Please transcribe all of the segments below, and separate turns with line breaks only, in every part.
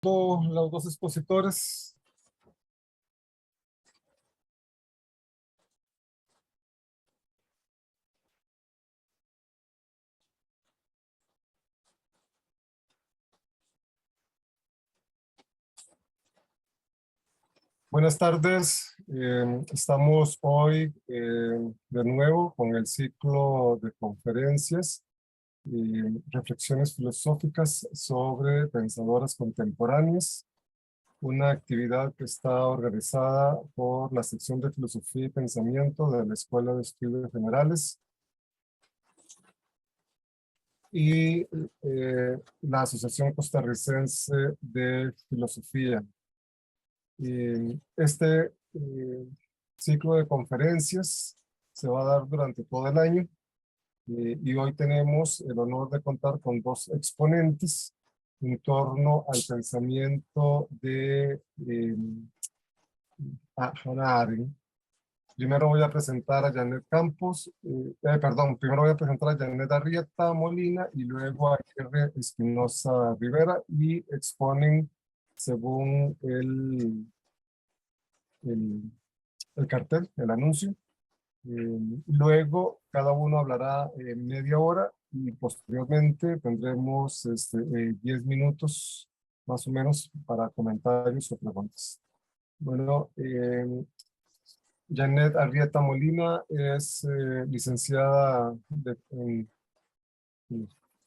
Los dos expositores. Buenas tardes. Estamos hoy de nuevo con el ciclo de conferencias y reflexiones filosóficas sobre pensadoras contemporáneas, una actividad que está organizada por la sección de Filosofía y Pensamiento de la Escuela de Estudios Generales y la Asociación Costarricense de Filosofía. Este ciclo de conferencias se va a dar durante todo el año y hoy tenemos el honor de contar con dos exponentes en torno al pensamiento de Hannah Arendt. Primero voy a presentar a Janet Campos, primero voy a presentar a Janet Arrieta Molina y luego a Jerry Espinosa Rivera y exponen según el, el cartel, el anuncio. Luego cada uno hablará media hora y posteriormente tendremos 10 minutos más o menos para comentarios o preguntas. Bueno, Janet Arrieta Molina es licenciada en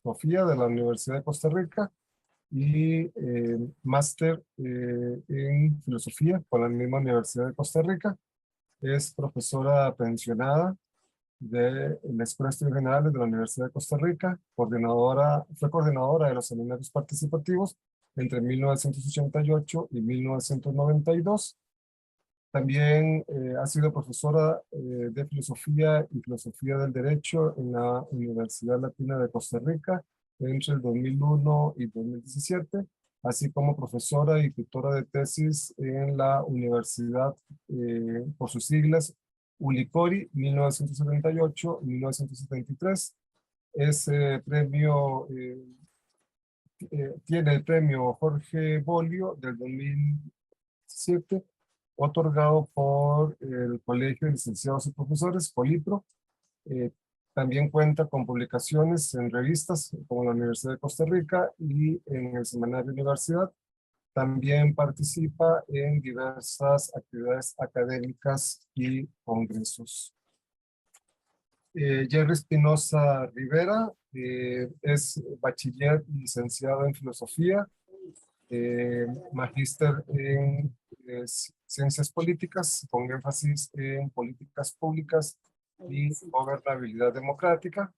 filosofía de la Universidad de Costa Rica y máster en filosofía por la misma Universidad de Costa Rica. Es profesora pensionada de la Escuela de Estudios Generales de la Universidad de Costa Rica, fue coordinadora de los seminarios participativos entre 1988 y 1992. También ha sido profesora de filosofía y filosofía del derecho en la Universidad Latina de Costa Rica entre el 2001 y 2017, así como profesora y tutora de tesis en la Universidad, por sus siglas, Ulicori 1978-1973. Es tiene el premio Jorge Bolio del 2017, otorgado por el Colegio de Licenciados y Profesores, Colipro. Eh, También cuenta con publicaciones en revistas como la Universidad de Costa Rica y en el Semanario Universidad. También participa en diversas actividades académicas y congresos. Jerry Espinosa Rivera es bachiller y licenciado en filosofía, magíster en ciencias políticas con énfasis en políticas públicas y gobernabilidad democrática.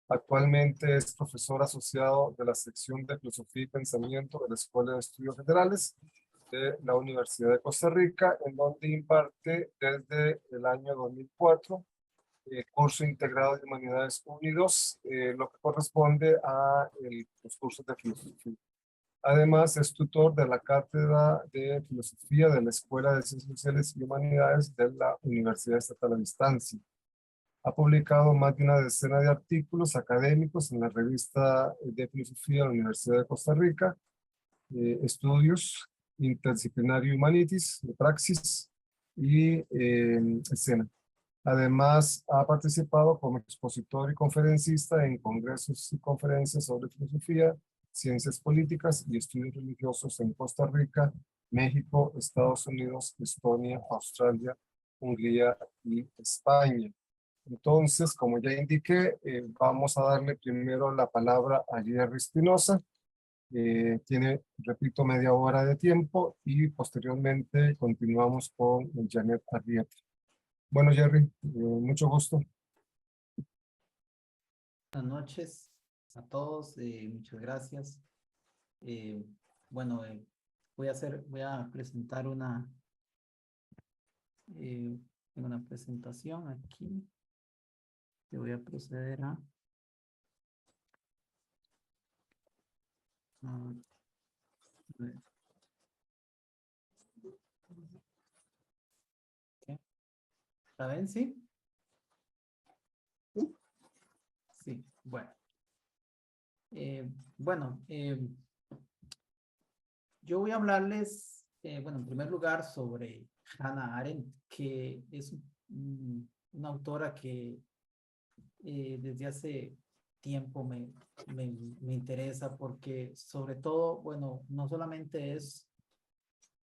Actualmente es profesor asociado de la sección de filosofía y pensamiento de la Escuela de Estudios Generales de la Universidad de Costa Rica, en donde imparte desde el año 2004 curso integrado de Humanidades Unidos, lo que corresponde a los cursos de filosofía. Además, es tutor de la Cátedra de Filosofía de la Escuela de Ciencias Sociales y Humanidades de la Universidad Estatal a Distancia. Ha publicado más de una decena de artículos académicos en la revista de Filosofía de la Universidad de Costa Rica, Estudios Interdisciplinario Humanities, de Praxis y Escena. Además, ha participado como expositor y conferencista en congresos y conferencias sobre filosofía, ciencias políticas y estudios religiosos en Costa Rica, México, Estados Unidos, Estonia, Australia, Hungría y España. Entonces, como ya indiqué, vamos a darle primero la palabra a Jerry Espinosa. Tiene, repito, media hora de tiempo y posteriormente continuamos con Janet Arrieta. Bueno, Jerry, mucho gusto.
Buenas noches a todos, muchas gracias. Eh, bueno, voy a presentar una presentación aquí. Que voy a proceder a ver. ¿Qué? ¿La ven? ¿Sí? Sí, bueno. Bueno, yo voy a hablarles, bueno, en primer lugar sobre Hannah Arendt, que es una autora que desde hace tiempo me interesa porque sobre todo, bueno, no solamente es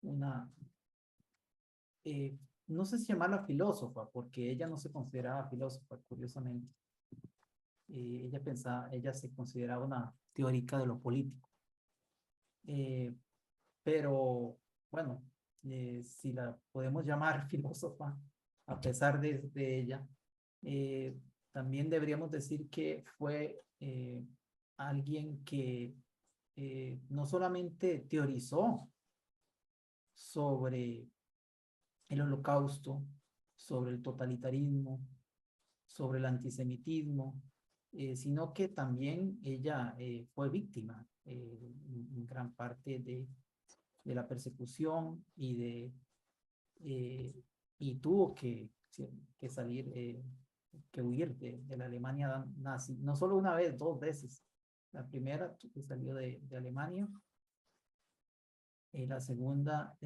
una, no sé si llamarla filósofa, porque ella no se consideraba filósofa, curiosamente. Ella se consideraba una teórica de lo político. Pero bueno, si la podemos llamar filósofa, a pesar de ella, eh, también deberíamos decir que fue alguien que no solamente teorizó sobre el holocausto, sobre el totalitarismo, sobre el antisemitismo, sino que también ella fue víctima en gran parte de la persecución y tuvo que salir, que huir de la Alemania nazi, no solo una vez, dos veces. La primera que salió de Alemania, y la segunda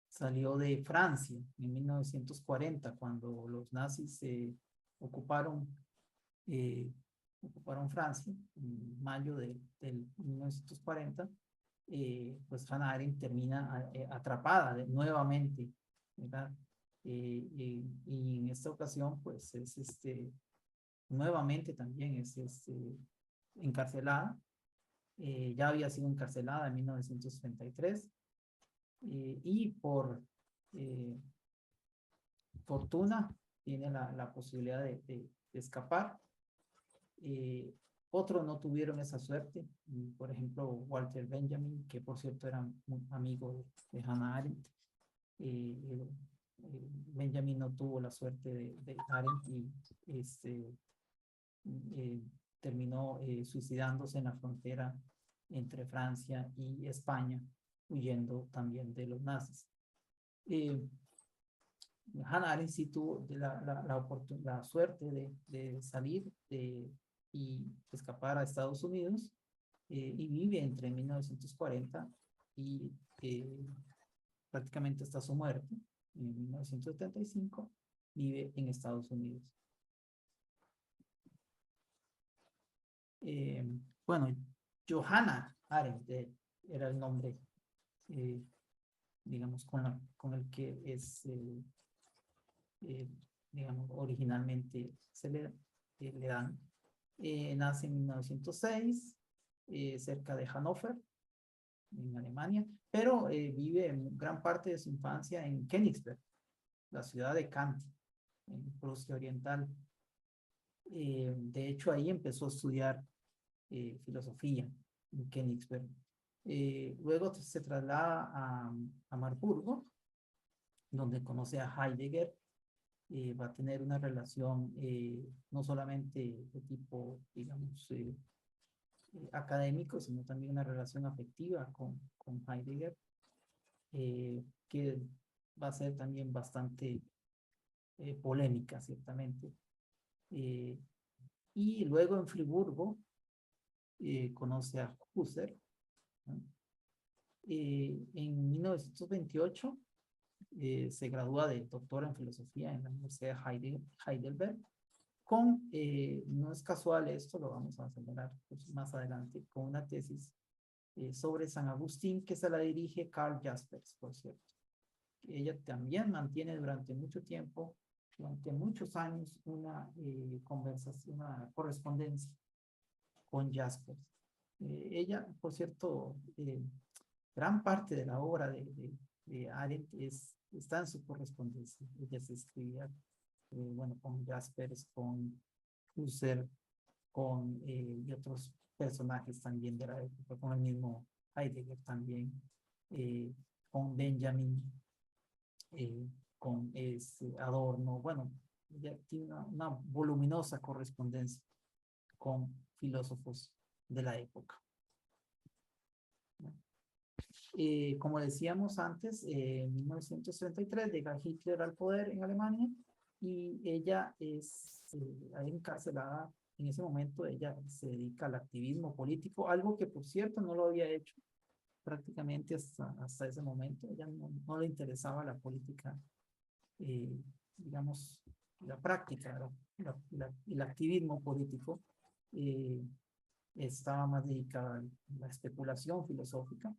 salió de Francia en 1940, cuando los nazis ocuparon, eh, ocuparon Francia en mayo del 1940. Pues Hannah Arendt termina atrapada nuevamente, ¿verdad? Y en esta ocasión, pues es nuevamente también es encarcelada. Ya había sido encarcelada en 1933 y por fortuna tiene la posibilidad de escapar. Otros no tuvieron esa suerte, por ejemplo, Walter Benjamin, que por cierto era un amigo de Hannah Arendt. Benjamin no tuvo la suerte de Arendt y eh, terminó suicidándose en la frontera entre Francia y España, huyendo también de los nazis. Hannah Arendt sí tuvo la suerte de salir y escapar a Estados Unidos y vive entre 1940 y prácticamente hasta su muerte en 1975, vive en Estados Unidos. Bueno, Johanna Arendt era el nombre, digamos, con el que es, digamos, originalmente le dan. Nace en 1906, cerca de Hannover, en Alemania, pero vive gran parte de su infancia en Königsberg, la ciudad de Kant, en Prusia Oriental. De hecho, ahí empezó a estudiar filosofía en Königsberg. Luego se traslada a Marburgo, donde conoce a Heidegger. Va a tener una relación no solamente de tipo, digamos, académico, sino también una relación afectiva con Heidegger, que va a ser también bastante polémica, ciertamente. Y luego en Friburgo conoce a Husserl, ¿no? En 1928 se gradúa de doctor en filosofía en la Universidad de Heidelberg, no es casual esto, lo vamos a acelerar más adelante, con una tesis sobre San Agustín que se la dirige Karl Jaspers, por cierto. Ella también mantiene durante mucho tiempo, durante muchos años, una conversación, una correspondencia con Jaspers. Ella, por cierto, gran parte de la obra de Arendt está en su correspondencia. Ella se escribía, bueno, con Jaspers, con Husserl, y otros personajes también de la época, con el mismo Heidegger también, con Benjamin, con Adorno. Bueno, ella tiene una voluminosa correspondencia con filósofos de la época. Como decíamos antes, en 1933 llega Hitler al poder en Alemania y ella es encarcelada. En ese momento ella se dedica al activismo político, algo que por cierto no lo había hecho prácticamente hasta ese momento. Ella no le interesaba la política, digamos, la práctica, el activismo político. Estaba más dedicada a la especulación filosófica.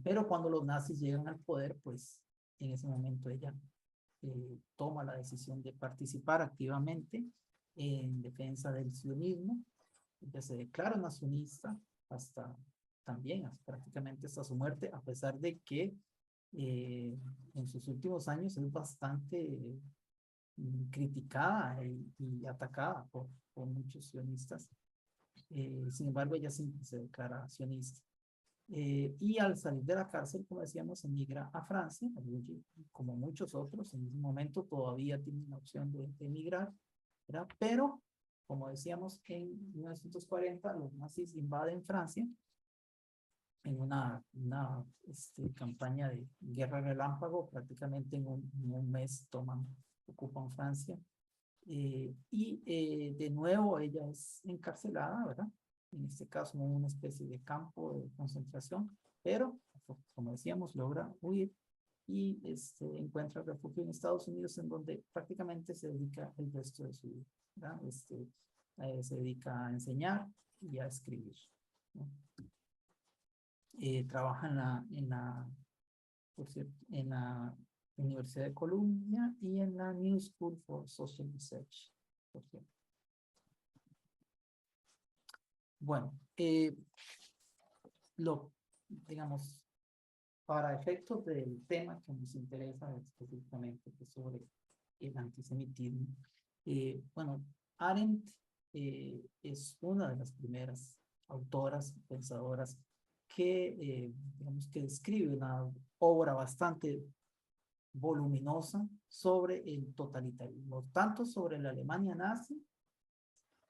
Pero cuando los nazis llegan al poder, pues en ese momento ella toma la decisión de participar activamente en defensa del sionismo. Ella se declara nacionalista prácticamente hasta su muerte, a pesar de que en sus últimos años es bastante criticada y atacada por muchos sionistas. Sin embargo, ella siempre se declara sionista. Y al salir de la cárcel, como decíamos, emigra a Francia, como muchos otros. En ese momento todavía tienen la opción de emigrar, ¿verdad? Pero, como decíamos, en 1940 los nazis invaden Francia en una campaña de guerra relámpago. Prácticamente en un mes ocupan Francia. De nuevo ella es encarcelada, ¿verdad? En este caso en una especie de campo de concentración, pero como decíamos, logra huir y encuentra refugio en Estados Unidos, en donde prácticamente se dedica el resto de su vida, ¿verdad? Se dedica a enseñar y a escribir, ¿no? Trabaja por cierto, en la Universidad de Columbia y en la New School for Social Research, por cierto. Bueno, digamos, para efectos del tema que nos interesa específicamente, que es sobre el antisemitismo, bueno, Arendt es una de las primeras autoras, pensadoras, digamos, que describe una obra bastante voluminosa sobre el totalitarismo, tanto sobre la Alemania nazi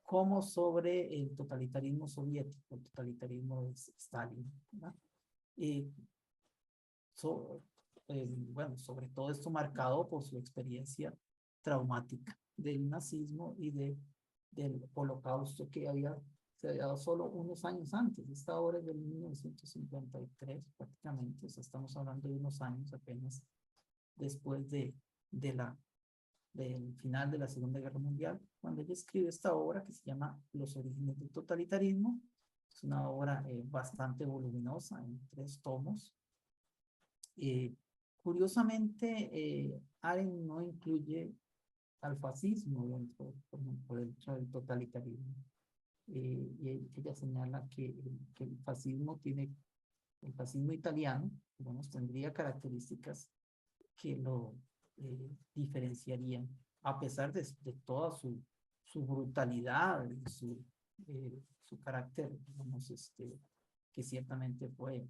como sobre el totalitarismo soviético, el totalitarismo de Stalin, ¿verdad? Bueno, sobre todo esto marcado por su experiencia traumática del nazismo y del holocausto que se había dado solo unos años antes. Esta obra es del 1953 prácticamente, o sea, estamos hablando de unos años apenas después del final de la Segunda Guerra Mundial, cuando ella escribe esta obra que se llama Los orígenes del totalitarismo. Es una obra bastante voluminosa, en 3 tomos. Curiosamente, Arendt no incluye al fascismo dentro del totalitarismo. Y ella señala que el fascismo italiano, digamos, tendría características que lo diferenciarían, a pesar de toda su brutalidad y su carácter, digamos, que ciertamente fue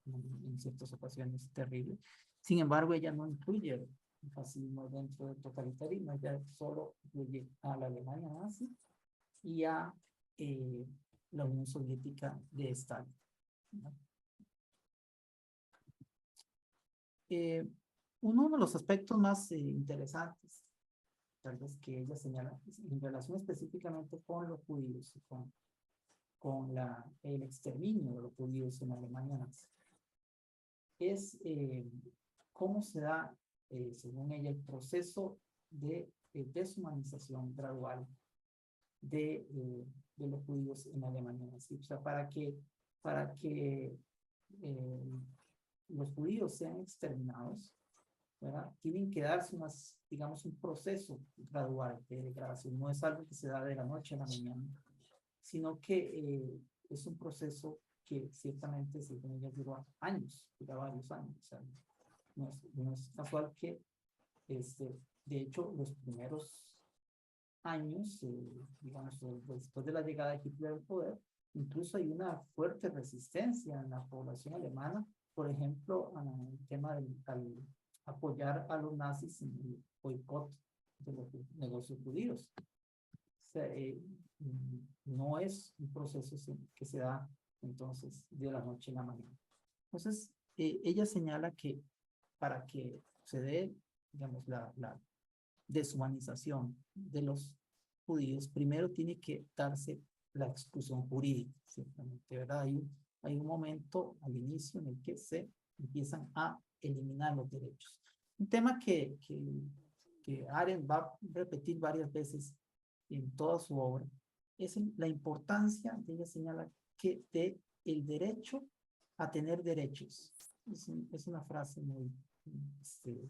en ciertas ocasiones terrible. Sin embargo, ella no incluye el fascismo dentro del totalitarismo, ella solo incluye a la Alemania nazi y a la Unión Soviética de Stalin, ¿no? Uno de los aspectos más interesantes, tal vez que ella señala, en relación específicamente con los judíos y con el exterminio de los judíos en Alemania nazi, es cómo se da, según ella, el proceso de deshumanización gradual de los judíos en Alemania nazi. O sea, para que los judíos sean exterminados, ¿verdad? Tienen que darse digamos, un proceso gradual de degradación. No es algo que se da de la noche a la mañana, sino que es un proceso que ciertamente, según ella, dura varios años. O sea, no es casual que, de hecho, los primeros años, digamos, después de la llegada de Hitler al poder, incluso hay una fuerte resistencia en la población alemana, por ejemplo, el tema al apoyar a los nazis en el boicot de los negocios judíos. O sea, no es un proceso que se da entonces de la noche a la mañana. Entonces, ella señala que para que se dé, digamos, la deshumanización de los judíos, primero tiene que darse la exclusión jurídica, ciertamente, ¿verdad? hay un momento al inicio en el que se empiezan a eliminar los derechos. Un tema que Arendt va a repetir varias veces en toda su obra es la importancia, ella señala, que de el derecho a tener derechos. Es una frase muy eh,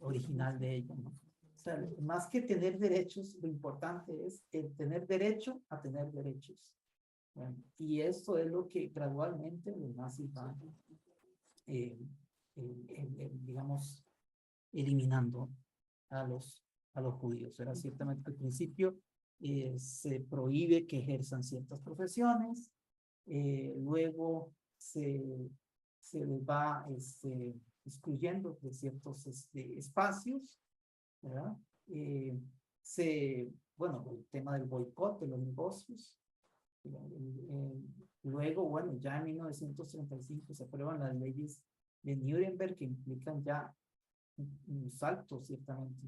original de ella, ¿no? O sea, más que tener derechos, lo importante es el tener derecho a tener derechos. Bueno, y esto es lo que gradualmente los nazis van, digamos, eliminando a los judíos. Era ciertamente al principio se prohíbe que ejerzan ciertas profesiones, luego se les va excluyendo de ciertos espacios, ¿verdad? Bueno, el tema del boicot de los negocios. Luego, bueno, ya en 1935 se aprueban las leyes de Nuremberg que implican ya un salto, ciertamente,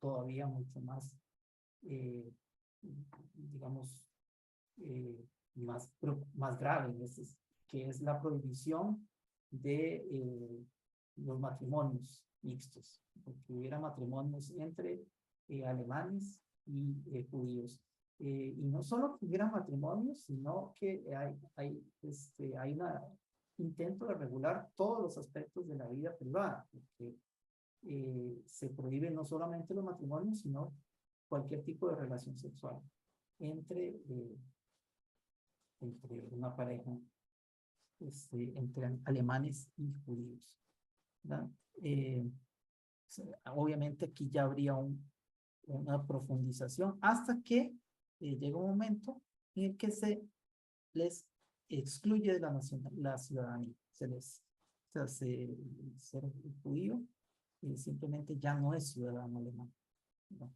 todavía mucho más, digamos, más grave, que es la prohibición de los matrimonios mixtos, porque hubiera matrimonios entre alemanes y judíos. Y no solo que hubiera matrimonios, sino que hay un intento de regular todos los aspectos de la vida privada, porque se prohíben no solamente los matrimonios, sino cualquier tipo de relación sexual entre una pareja, entre alemanes y judíos, ¿verdad? Obviamente aquí ya habría una profundización hasta que llega un momento en el que se les excluye de la ciudadanía, ser judío simplemente ya no es ciudadano alemán, ¿no?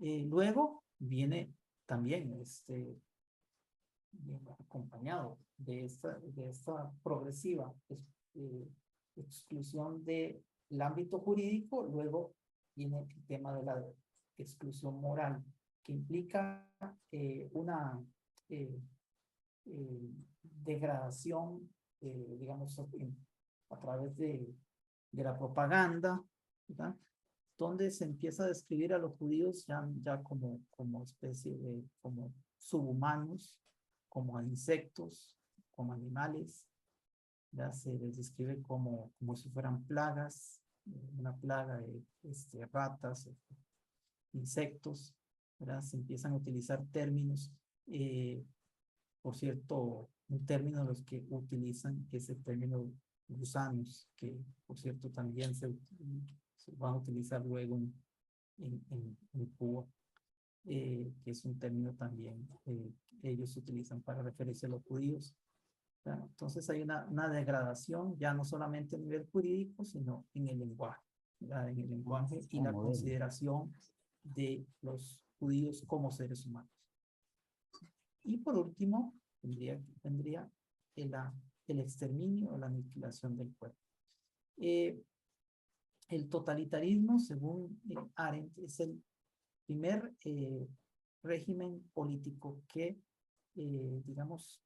Luego viene también acompañado de esta progresiva exclusión del ámbito jurídico. Luego viene el tema de la exclusión moral, que implica una degradación, digamos, a través de la propaganda, ¿verdad? Donde se empieza a describir a los judíos ya como especie de, como subhumanos, como insectos, como animales. Ya se les describe como si fueran plagas, una plaga de ratas, insectos, ¿verdad? Se empiezan a utilizar términos, por cierto, un término los que utilizan es el término gusanos, que por cierto también se van a utilizar luego en Cuba, que es un término también que ellos utilizan para referirse a los judíos. ¿Verdad? Entonces hay una degradación ya no solamente a nivel jurídico, sino en el lenguaje, ¿verdad? En el lenguaje y la consideración de los judíos como seres humanos. Y por último, tendría el exterminio o la aniquilación del pueblo. El totalitarismo, según Arendt, es el primer régimen político que, digamos,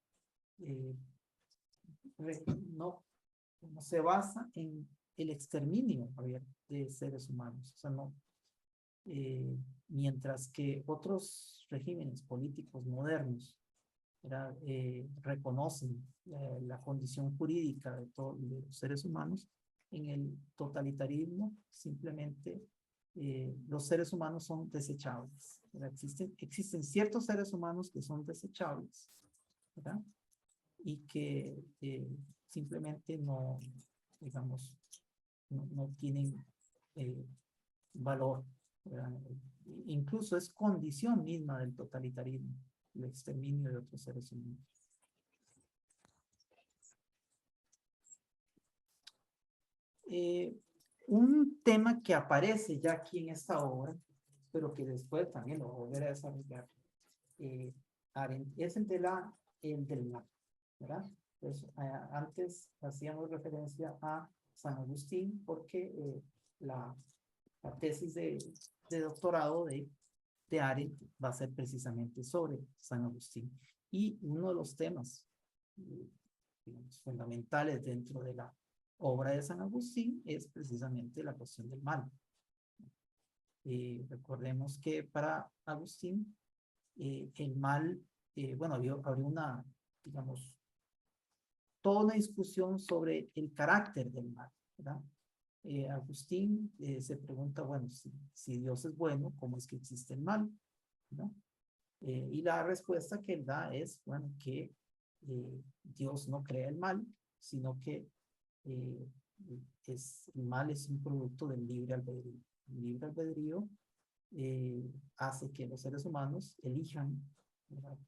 no se basa en el exterminio de seres humanos. O sea, no, mientras que otros regímenes políticos modernos reconocen la condición jurídica de todos los seres humanos, en el totalitarismo simplemente los seres humanos son desechables. Existen ciertos seres humanos que son desechables, ¿verdad? Y que simplemente no, digamos, no tienen valor, ¿verdad? Incluso es condición misma del totalitarismo, el exterminio de otros seres humanos. Un tema que aparece ya aquí en esta obra, pero que después también lo volveré a desarrollar, es el del mar, ¿verdad? Pues, antes hacíamos referencia a San Agustín porque la tesis de doctorado de de Arendt va a ser precisamente sobre San Agustín. Y uno de los temas digamos, fundamentales dentro de la obra de San Agustín es precisamente la cuestión del mal. Recordemos que para Agustín el mal, bueno, habría una, digamos, toda una discusión sobre el carácter del mal, ¿verdad? Agustín se pregunta, bueno, si Dios es bueno, ¿cómo es que existe el mal? ¿verdad? Y la respuesta que él da es, bueno, que Dios no crea el mal, sino que el mal es un producto del libre albedrío. El libre albedrío hace que los seres humanos elijan, ¿verdad?,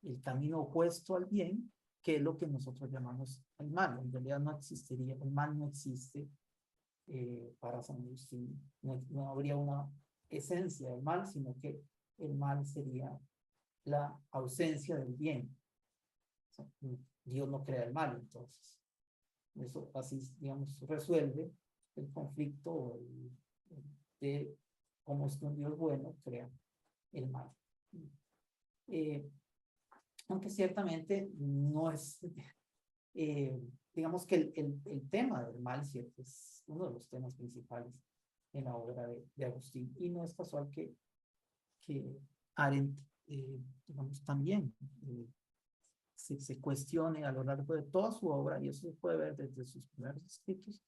el camino opuesto al bien, que es lo que nosotros llamamos el mal. En realidad no existiría, el mal no existe para San Agustín. No habría una esencia del mal, sino que el mal sería la ausencia del bien. O sea, Dios no crea el mal, entonces. Eso así, digamos, resuelve el conflicto de cómo es que un Dios bueno crea el mal. Aunque ciertamente no es, digamos que el tema del mal, ¿cierto?, es uno de los temas principales en la obra de Agustín. Y no es casual que Arendt, digamos, también se cuestione a lo largo de toda su obra, y eso se puede ver desde sus primeros escritos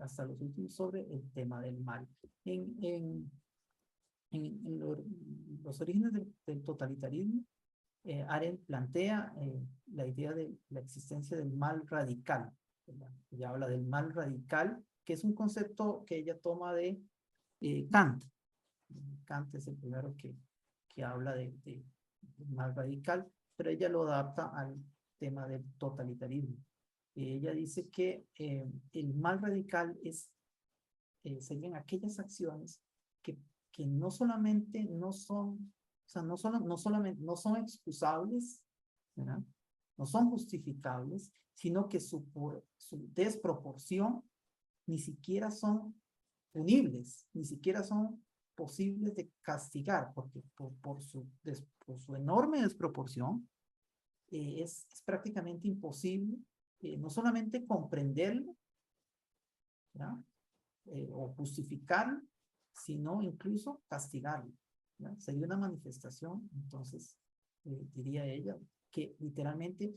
hasta los últimos, sobre el tema del mal. En los orígenes del totalitarismo, Arendt plantea la idea de la existencia del mal radical, ¿verdad? Ella habla del mal radical, que es un concepto que ella toma de Kant. Kant es el primero que habla del mal radical, pero ella lo adapta al tema del totalitarismo. Ella dice que el mal radical serían aquellas acciones que no solamente no son, o sea, no solamente no son excusables, ¿verdad?, no son justificables, sino que su desproporción ni siquiera son punibles, ni siquiera son posibles de castigar, porque por su enorme desproporción es prácticamente imposible no solamente comprenderlo, ¿verdad?, o justificarlo, sino incluso castigarlo, ¿verdad? Sería una manifestación, entonces, diría ella, que literalmente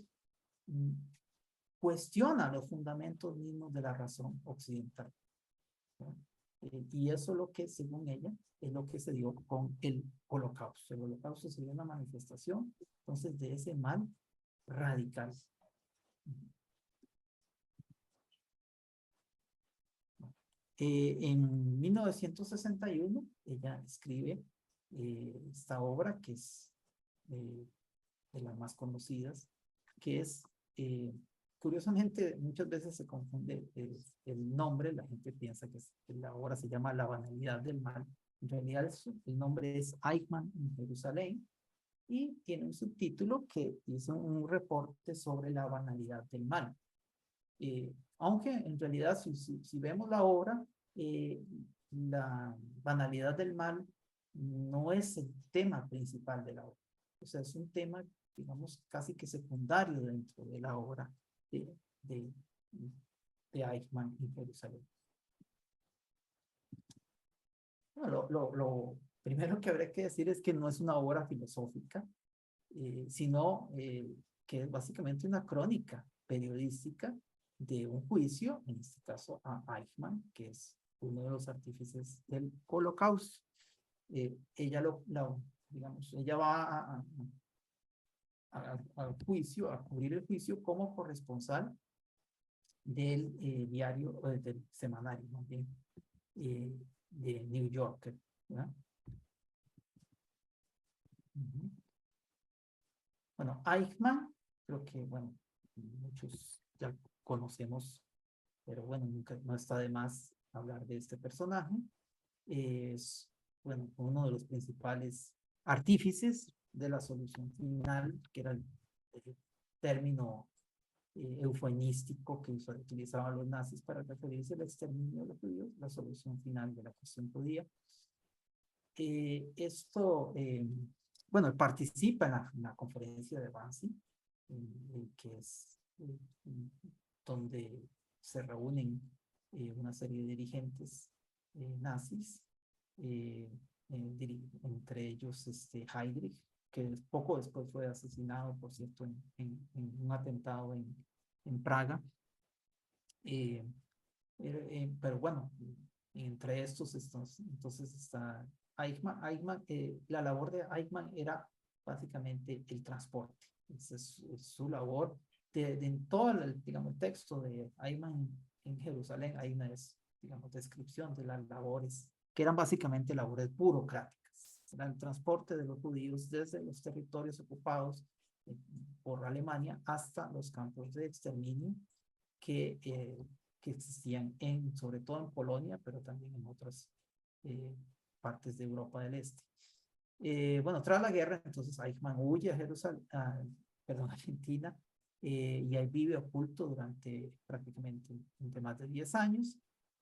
cuestiona los fundamentos mismos de la razón occidental, ¿verdad? Y eso es lo que, según ella, es lo que se dio con el Holocausto. El Holocausto sería una manifestación, entonces, de ese mal radical. En 1961, ella escribe esta obra, que es de las más conocidas, que es, curiosamente, muchas veces se confunde el nombre, la gente piensa que la obra se llama La banalidad del mal. En realidad el nombre es Eichmann en Jerusalén, y tiene un subtítulo que hizo un reporte sobre la banalidad del mal. Aunque en realidad si vemos la obra, la banalidad del mal no es el tema principal de la obra. O sea, es un tema, digamos, casi que secundario dentro de la obra de Eichmann en Jerusalén. Bueno, lo primero que habría que decir es que no es una obra filosófica, sino que es básicamente una crónica periodística de un juicio, en este caso a Eichmann, que es uno de los artífices del Holocausto. Ella digamos, ella va al juicio, a cubrir el juicio como corresponsal del diario, del semanario, ¿no?, de New Yorker, ¿verdad? Bueno, Eichmann, creo que, bueno, muchos ya conocemos, pero bueno, nunca, no está de más hablar de este personaje. Es, bueno, uno de los principales artífices de la solución final, que era el término eufemístico que utilizaban los nazis para referirse al exterminio de los judíos, la solución final de la cuestión judía. bueno, él participa en la conferencia de Wannsee, que es donde se reúnen una serie de dirigentes nazis, entre ellos Heydrich, que poco después fue asesinado, por cierto, en un atentado en Praga. Pero bueno, entre estos, entonces está Eichmann. La labor de Eichmann era básicamente el transporte. Esa es su labor. En todo digamos, el texto de Eichmann en Jerusalén hay una, digamos, descripción de las labores, que eran básicamente labores burocráticas. Era el transporte de los judíos desde los territorios ocupados por Alemania hasta los campos de exterminio que existían sobre todo en Polonia, pero también en otras partes de Europa del Este. Bueno, tras la guerra, entonces Eichmann huye a Jerusalén, Argentina, y ahí vive oculto durante prácticamente más de 10 años,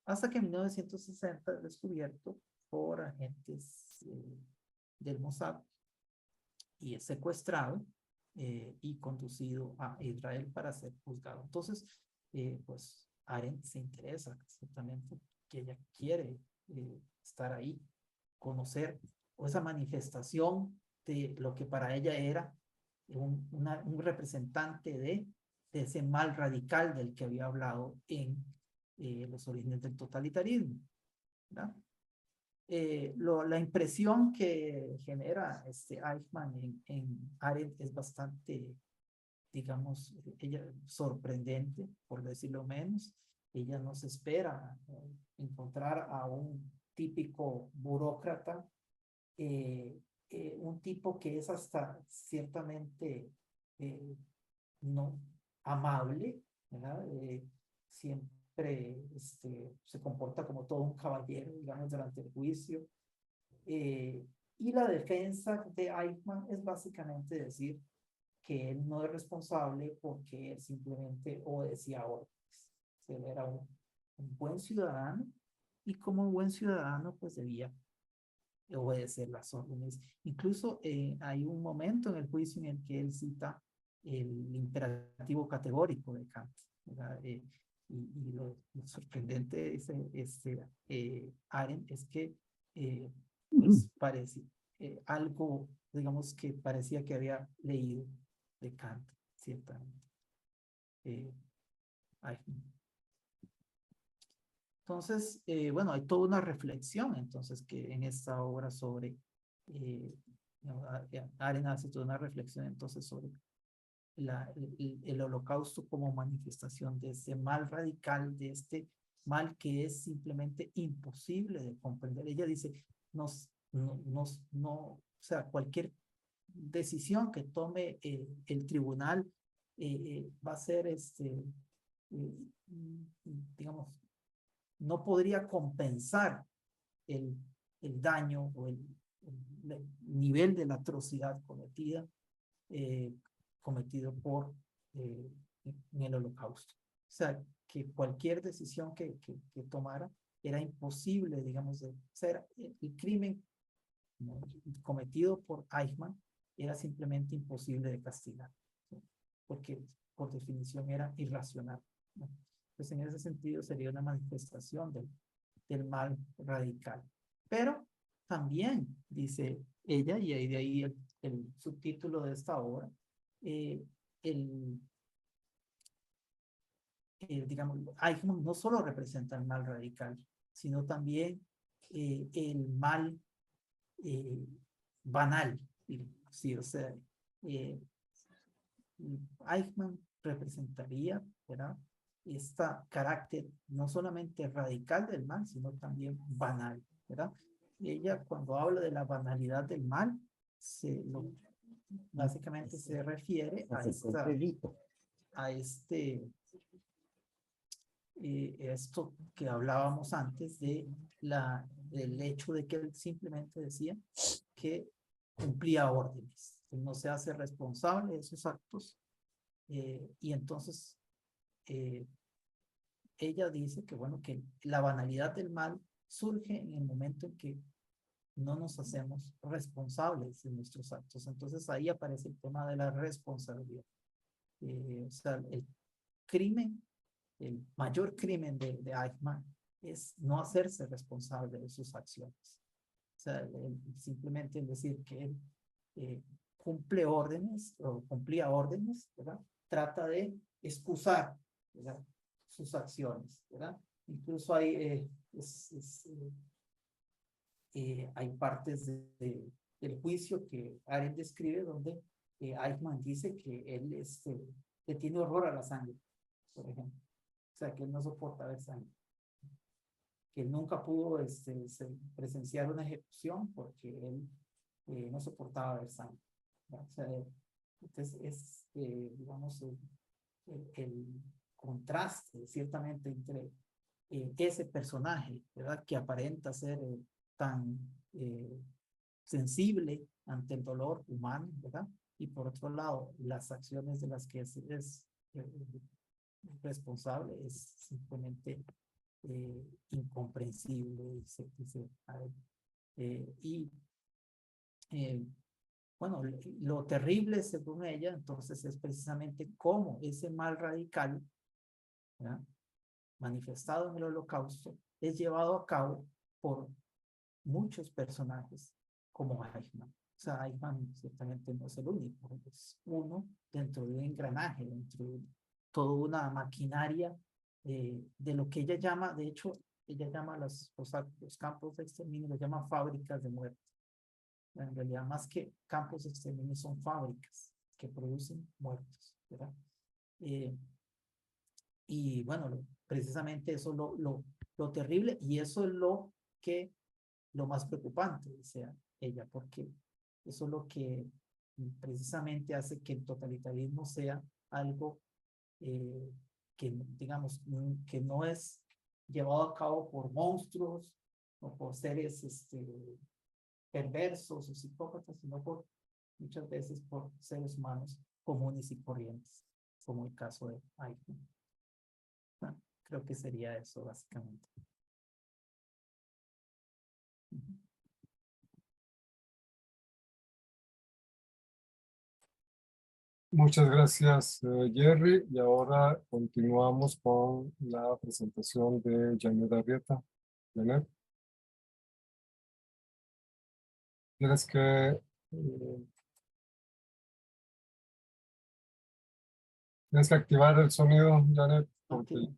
hasta que en 1960 es descubierto por agentes del Mossad y es secuestrado y conducido a Israel para ser juzgado. Entonces, pues Arendt se interesa exactamente que ella quiere estar ahí, conocer esa manifestación de lo que para ella era un representante de ese mal radical del que había hablado en los orígenes del totalitarismo, ¿verdad? La impresión que genera Eichmann en Arendt es bastante, digamos, ella sorprendente, por decirlo menos. Ella no se espera encontrar a un típico burócrata, un tipo que es hasta ciertamente no amable, ¿verdad? Siempre se comporta como todo un caballero, digamos, durante el juicio. Y la defensa de Eichmann es básicamente decir que él no es responsable porque él simplemente obedecía órdenes. Él era un buen ciudadano y como un buen ciudadano pues debía obedecer las órdenes. Incluso hay un momento en el juicio en el que él cita el imperativo categórico de Kant, ¿verdad? Y lo sorprendente de Arendt es que pues parece algo, digamos, que parecía que había leído de Kant, ciertamente. Entonces, bueno, hay toda una reflexión, entonces, que en esta obra sobre, Arendt hace toda una reflexión, entonces, sobre el holocausto como manifestación de este mal radical, de este mal que es simplemente imposible de comprender. Ella dice, no, o sea, cualquier decisión que tome el tribunal va a ser, digamos, no podría compensar el daño o el nivel de la atrocidad cometida, cometido por en el holocausto. O sea, que cualquier decisión que tomara era imposible, digamos, de ser el crimen, ¿no?, cometido por Eichmann era simplemente imposible de castigar, ¿sí?, porque por definición era irracional, ¿no? Pues en ese sentido sería una manifestación del mal radical. Pero también, dice ella, y de ahí el subtítulo de esta obra, digamos, Eichmann no solo representa el mal radical, sino también el mal banal, sí, o sea, Eichmann representaría, ¿verdad?, este carácter no solamente radical del mal, sino también banal, ¿verdad? Y ella, cuando habla de la banalidad del mal, básicamente se refiere a esto que hablábamos antes del hecho de que él simplemente decía que cumplía órdenes, que no se hace responsable de sus actos, y entonces ella dice que, bueno, que la banalidad del mal surge en el momento en que no nos hacemos responsables de nuestros actos. Entonces ahí aparece el tema de la responsabilidad. O sea, el crimen, el mayor crimen de Eichmann es no hacerse responsable de sus acciones. O sea, simplemente el decir que él cumple órdenes o cumplía órdenes, ¿verdad? Trata de excusar, ¿verdad?, sus acciones, ¿verdad? Incluso hay, hay partes del juicio que Arendt describe donde Eichmann dice que él le tiene horror a la sangre, por ejemplo. O sea, que él no soporta ver sangre. Que él nunca pudo presenciar una ejecución porque él no soportaba ver sangre. O sea, entonces es, digamos, el contraste, ciertamente, entre ese personaje, ¿verdad?, que aparenta ser tan sensible ante el dolor humano, ¿verdad? Y por otro lado, las acciones de las que es responsable es simplemente incomprensible. Y bueno, lo terrible según ella entonces es precisamente cómo ese mal radical, ¿verdad?, manifestado en el Holocausto es llevado a cabo por muchos personajes como Eichmann. O sea, Eichmann ciertamente no es el único, es uno dentro de un engranaje, dentro de toda una maquinaria de lo que ella llama, de hecho, ella llama los campos de exterminio, los llama fábricas de muerte. En realidad, más que campos de exterminio, son fábricas que producen muertos, ¿verdad? Y bueno, precisamente eso es lo terrible, y eso es lo más preocupante, dice ella, porque eso es lo que precisamente hace que el totalitarismo sea algo que, digamos, que no es llevado a cabo por monstruos o por seres perversos o psicópatas, sino muchas veces por seres humanos comunes y corrientes, como el caso de Eichmann. Creo que sería eso, básicamente.
Muchas gracias, Jerry. Y ahora continuamos con la presentación de Janet Arrieta. Janet, tienes que activar el sonido, Janet, porque
Okay.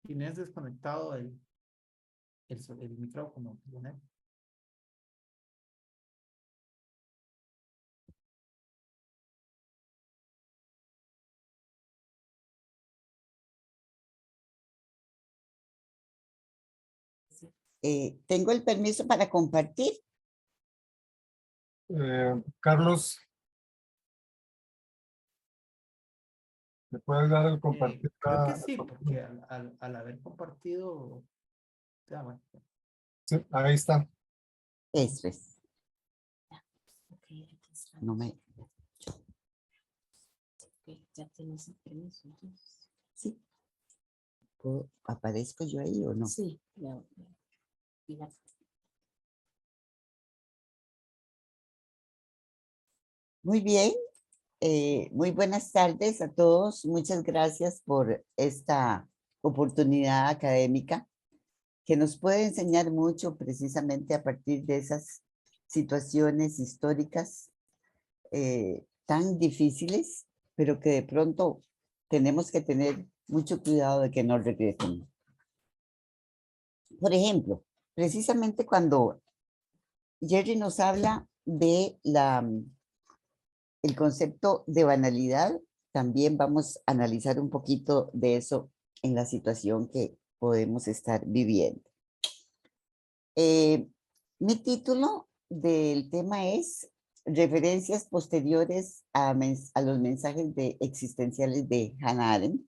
Tienes desconectado el micrófono, Janet.
¿Tengo el permiso para compartir?
Carlos, ¿me puedes dar el compartir?
Creo que sí, porque al haber compartido, ya, bueno.
Sí, ahí está.
Eso es. No me...
Ya tienes el permiso, entonces.
Sí. ¿Aparezco yo ahí o no?
Sí, ya.
Muy bien. Muy buenas tardes a todos. Muchas gracias por esta oportunidad académica que nos puede enseñar mucho precisamente a partir de esas situaciones históricas tan difíciles, pero que de pronto tenemos que tener mucho cuidado de que no regresen. Por ejemplo, precisamente cuando Jerry nos habla de el concepto de banalidad, también vamos a analizar un poquito de eso en la situación que podemos estar viviendo. Mi título del tema es Referencias posteriores a los mensajes existenciales de Hannah Arendt.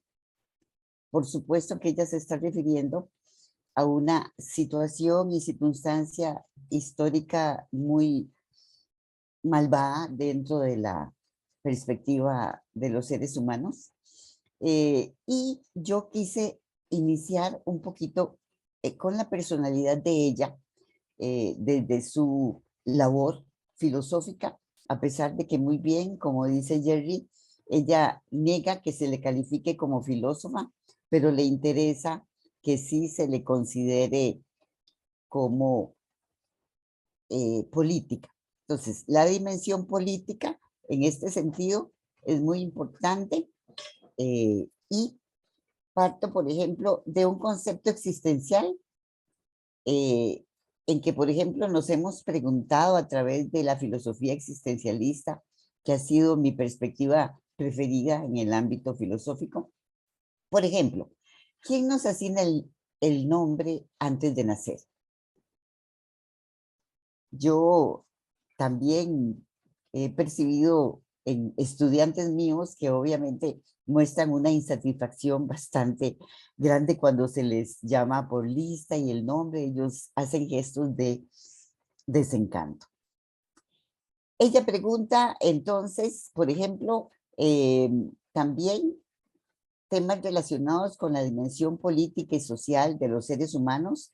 Por supuesto que ella se está refiriendo a una situación y circunstancia histórica muy malvada dentro de la perspectiva de los seres humanos. Y yo quise iniciar un poquito con la personalidad de ella, desde su labor filosófica, a pesar de que muy bien, como dice Jerry, ella niega que se le califique como filósofa, pero le interesa que sí se le considere como política. Entonces, la dimensión política en este sentido es muy importante, y parto, por ejemplo, de un concepto existencial en que, por ejemplo, nos hemos preguntado a través de la filosofía existencialista, que ha sido mi perspectiva preferida en el ámbito filosófico. Por ejemplo, ¿quién nos asigna el nombre antes de nacer? Yo también he percibido en estudiantes míos que obviamente muestran una insatisfacción bastante grande cuando se les llama por lista y el nombre, ellos hacen gestos de desencanto. Ella pregunta entonces, por ejemplo, también temas relacionados con la dimensión política y social de los seres humanos,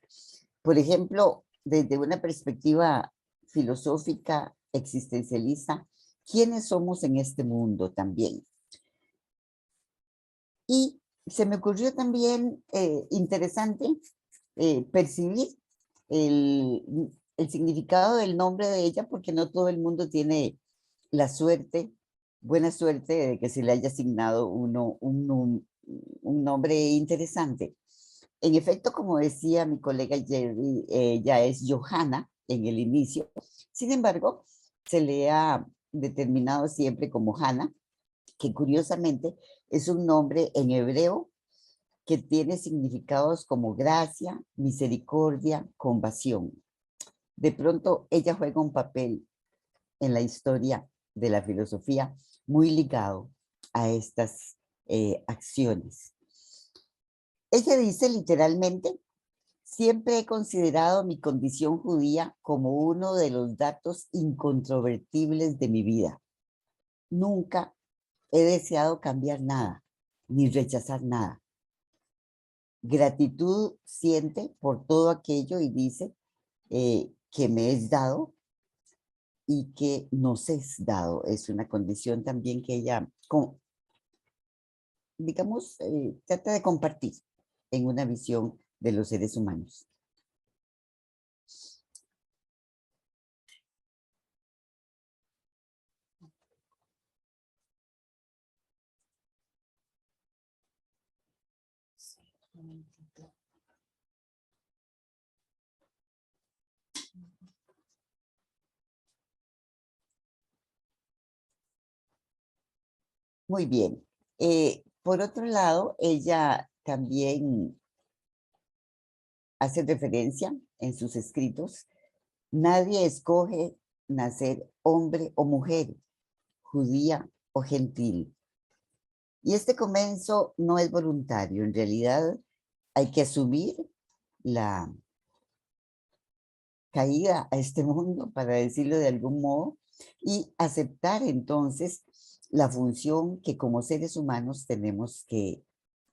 por ejemplo, desde una perspectiva filosófica, existencialista, ¿quiénes somos en este mundo también? Y se me ocurrió también interesante percibir el significado del nombre de ella, porque no todo el mundo tiene la suerte, buena suerte de que se le haya asignado un nombre interesante. En efecto, como decía mi colega Jerry, ella es Johanna en el inicio. Sin embargo, se le ha determinado siempre como Hannah, que curiosamente es un nombre en hebreo que tiene significados como gracia, misericordia, compasión. De pronto, ella juega un papel en la historia de la filosofía muy ligado a estas acciones. Ella dice literalmente: siempre he considerado mi condición judía como uno de los datos incontrovertibles de mi vida. Nunca he deseado cambiar nada, ni rechazar nada. Gratitud siente por todo aquello y dice que me es dado y que nos es dado. Es una condición también que ella, digamos, trata de compartir en una visión de los seres humanos. Muy bien. Por otro lado, ella también hace referencia en sus escritos: nadie escoge nacer hombre o mujer, judía o gentil. Y este comienzo no es voluntario. En realidad hay que asumir la caída a este mundo, para decirlo de algún modo, y aceptar entonces la función que como seres humanos tenemos que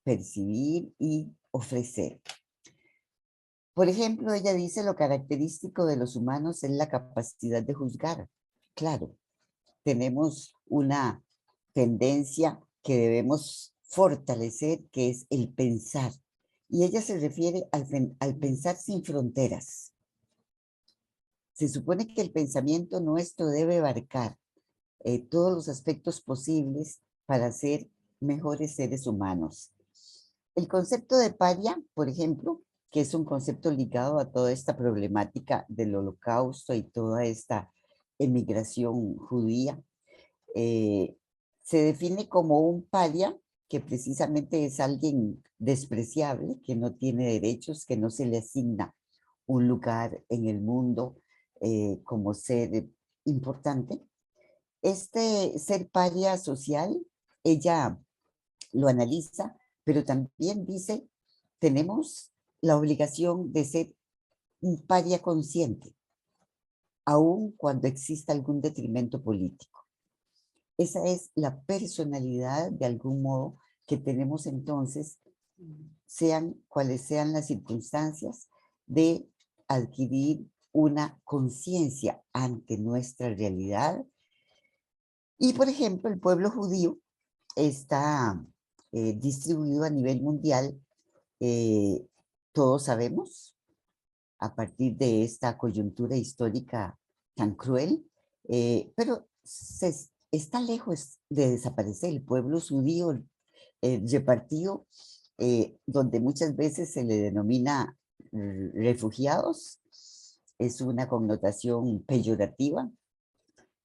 percibir y ofrecer. Por ejemplo, ella dice: lo característico de los humanos es la capacidad de juzgar. Claro, tenemos una tendencia que debemos fortalecer, que es el pensar. Y ella se refiere al pensar sin fronteras. Se supone que el pensamiento nuestro debe abarcar todos los aspectos posibles para ser mejores seres humanos. El concepto de paria, por ejemplo, que es un concepto ligado a toda esta problemática del Holocausto y toda esta emigración judía, se define como un paria, que precisamente es alguien despreciable, que no tiene derechos, que no se le asigna un lugar en el mundo como ser importante. Este ser paria social, ella lo analiza, pero también dice: tenemos la obligación de ser un paria consciente. aun cuando exista algún detrimento político. Esa es la personalidad, de algún modo, que tenemos entonces, sean cuales sean las circunstancias, de adquirir una conciencia ante nuestra realidad. Y, por ejemplo, el pueblo judío está distribuido a nivel mundial, todos sabemos, a partir de esta coyuntura histórica tan cruel, pero está lejos de desaparecer el pueblo judío repartido, donde muchas veces se le denomina refugiados. Es una connotación peyorativa.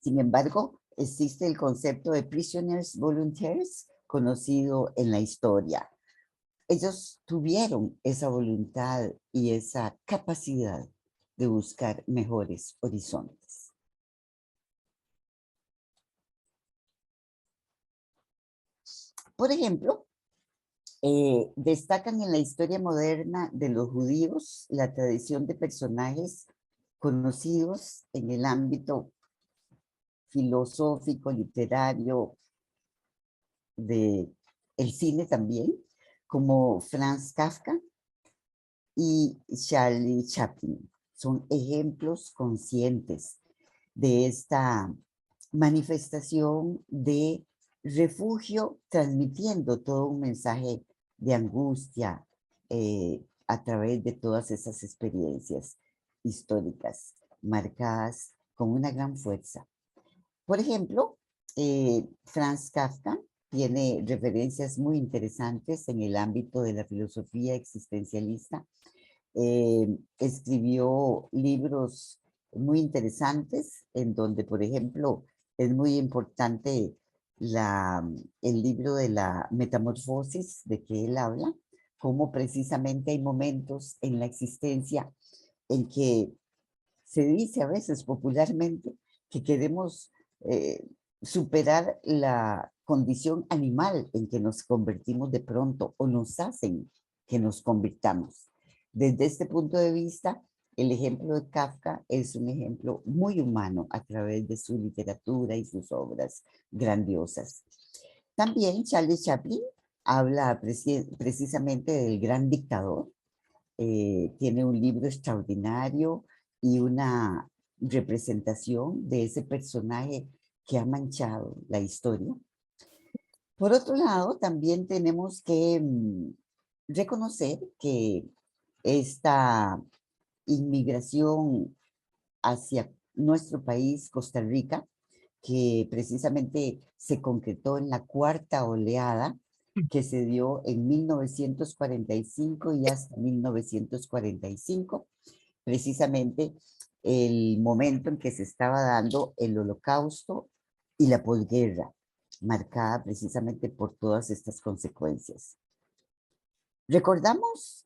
Sin embargo, existe el concepto de prisoners volunteers, conocido en la historia. Ellos tuvieron esa voluntad y esa capacidad de buscar mejores horizontes. Por ejemplo, destacan en la historia moderna de los judíos la tradición de personajes conocidos en el ámbito filosófico, literario, del cine también, como Franz Kafka y Charlie Chaplin. Son ejemplos conscientes de esta manifestación de refugio, transmitiendo todo un mensaje de angustia a través de todas esas experiencias históricas marcadas con una gran fuerza. Por ejemplo, Franz Kafka tiene referencias muy interesantes en el ámbito de la filosofía existencialista. Escribió libros muy interesantes en donde, por ejemplo, es muy importante el libro de la metamorfosis de que él habla, cómo precisamente hay momentos en la existencia en que se dice a veces popularmente que queremos superar la condición animal en que nos convertimos de pronto o nos hacen que nos convirtamos. Desde este punto de vista, el ejemplo de Kafka es un ejemplo muy humano a través de su literatura y sus obras grandiosas. También Charlie Chaplin habla precisamente del gran dictador. Tiene un libro extraordinario y una representación de ese personaje que ha manchado la historia. Por otro lado, también tenemos que reconocer que esta inmigración hacia nuestro país, Costa Rica, que precisamente se concretó en la cuarta oleada que se dio en 1945 y hasta 1945, precisamente el momento en que se estaba dando el Holocausto y la posguerra, marcada precisamente por todas estas consecuencias. Recordamos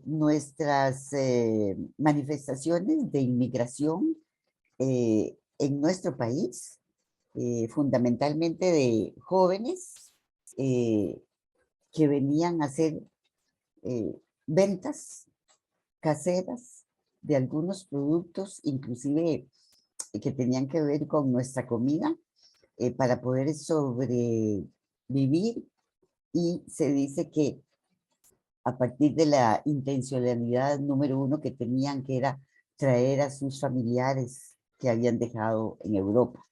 nuestras manifestaciones de inmigración en nuestro país, fundamentalmente de jóvenes que venían a hacer ventas caseras de algunos productos, inclusive que tenían que ver con nuestra comida, para poder sobrevivir, y se dice que a partir de la intencionalidad número uno que tenían, que era traer a sus familiares que habían dejado en Europa.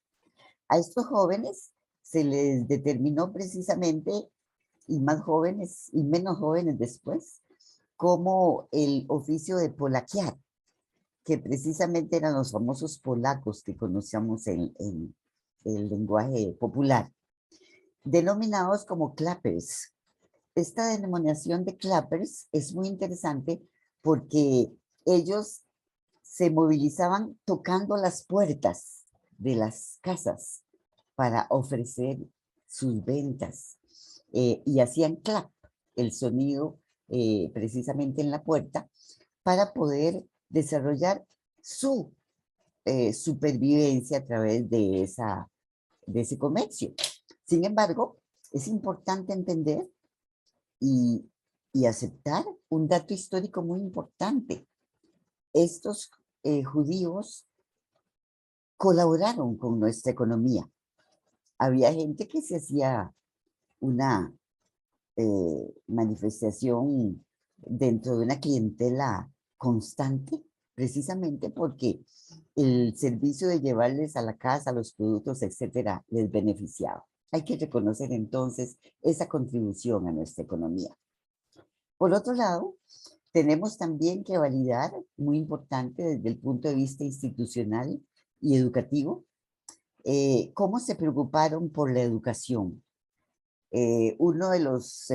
A estos jóvenes se les determinó precisamente, y más jóvenes y menos jóvenes después, como el oficio de polaquear, que precisamente eran los famosos polacos que conocíamos en el lenguaje popular, denominados como clappers. Esta denominación de clappers es muy interesante porque ellos se movilizaban tocando las puertas de las casas para ofrecer sus ventas y hacían clap, el sonido precisamente en la puerta, para poder desarrollar su supervivencia a través de ese comercio. Sin embargo, es importante entender y aceptar un dato histórico muy importante. Estos judíos colaboraron con nuestra economía. Había gente que se hacía una manifestación dentro de una clientela constante, precisamente porque el servicio de llevarles a la casa los productos, etcétera, les beneficiaba. Hay que reconocer entonces esa contribución a nuestra economía. Por otro lado, tenemos también que validar, muy importante desde el punto de vista institucional y educativo, cómo se preocuparon por la educación. Uno de los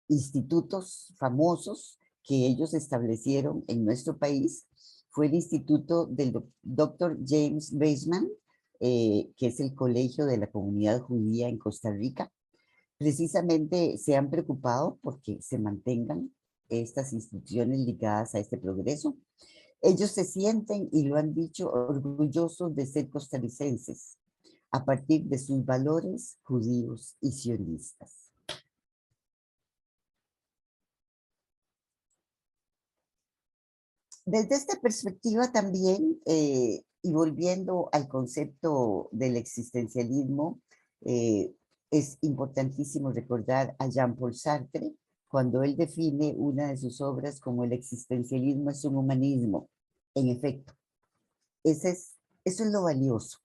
institutos famosos que ellos establecieron en nuestro país fue el instituto del Dr. James Weissman, que es el colegio de la comunidad judía en Costa Rica. Precisamente se han preocupado porque se mantengan estas instituciones ligadas a este progreso. Ellos se sienten, y lo han dicho, orgullosos de ser costarricenses a partir de sus valores judíos y sionistas. Desde esta perspectiva también, y volviendo al concepto del existencialismo, es importantísimo recordar a Jean-Paul Sartre cuando él define una de sus obras como el existencialismo es un humanismo. En efecto, eso es lo valioso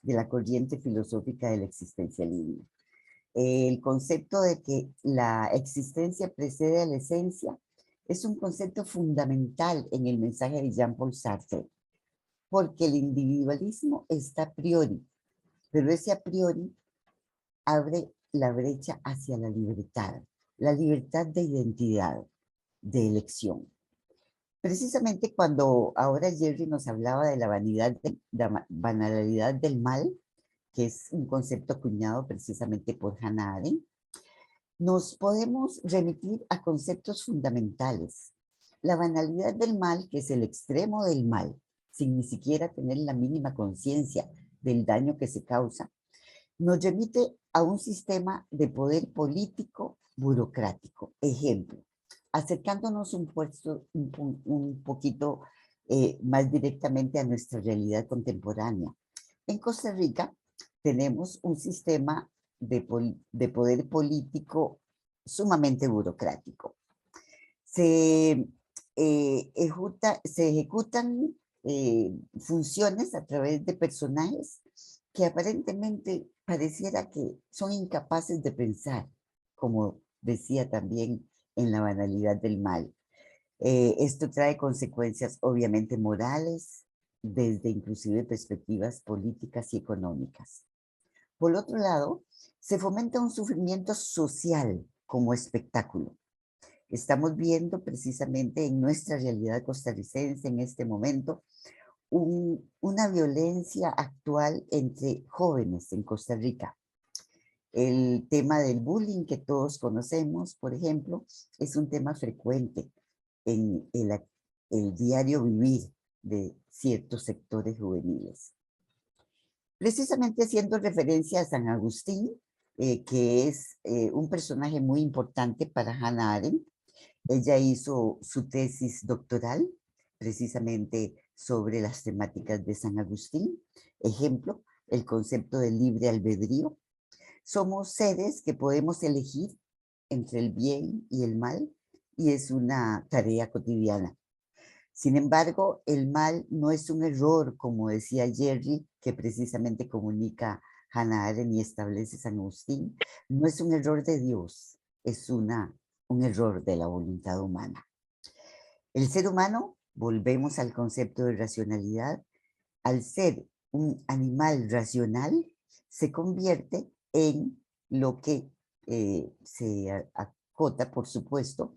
de la corriente filosófica del existencialismo. El concepto de que la existencia precede a la esencia es un concepto fundamental en el mensaje de Jean-Paul Sartre, porque el individualismo está a priori, pero ese a priori abre la brecha hacia la libertad de identidad, de elección. Precisamente cuando ahora Jerry nos hablaba de la banalidad del mal, que es un concepto acuñado precisamente por Hannah Arendt, nos podemos remitir a conceptos fundamentales. La banalidad del mal, que es el extremo del mal, sin ni siquiera tener la mínima conciencia del daño que se causa, nos remite a un sistema de poder político burocrático. Ejemplo, acercándonos un poquito más directamente a nuestra realidad contemporánea. En Costa Rica tenemos un sistema de poder político sumamente burocrático. Se ejecutan funciones a través de personajes que aparentemente pareciera que son incapaces de pensar, como decía también en la banalidad del mal. Esto trae consecuencias obviamente morales, desde inclusive perspectivas políticas y económicas. Por otro lado, se fomenta un sufrimiento social como espectáculo. Estamos viendo precisamente en nuestra realidad costarricense en este momento una violencia actual entre jóvenes en Costa Rica. El tema del bullying que todos conocemos, por ejemplo, es un tema frecuente en el diario vivir de ciertos sectores juveniles. Precisamente haciendo referencia a San Agustín, que es un personaje muy importante para Hannah Arendt. Ella hizo su tesis doctoral precisamente sobre las temáticas de San Agustín. Ejemplo, el concepto del libre albedrío. Somos seres que podemos elegir entre el bien y el mal, y es una tarea cotidiana. Sin embargo, el mal no es un error, como decía Jerry, que precisamente comunica Hannah Arendt y establece San Agustín. No es un error de Dios, es un error de la voluntad humana. El ser humano, volvemos al concepto de racionalidad, al ser un animal racional, se convierte en lo que se acota, por supuesto,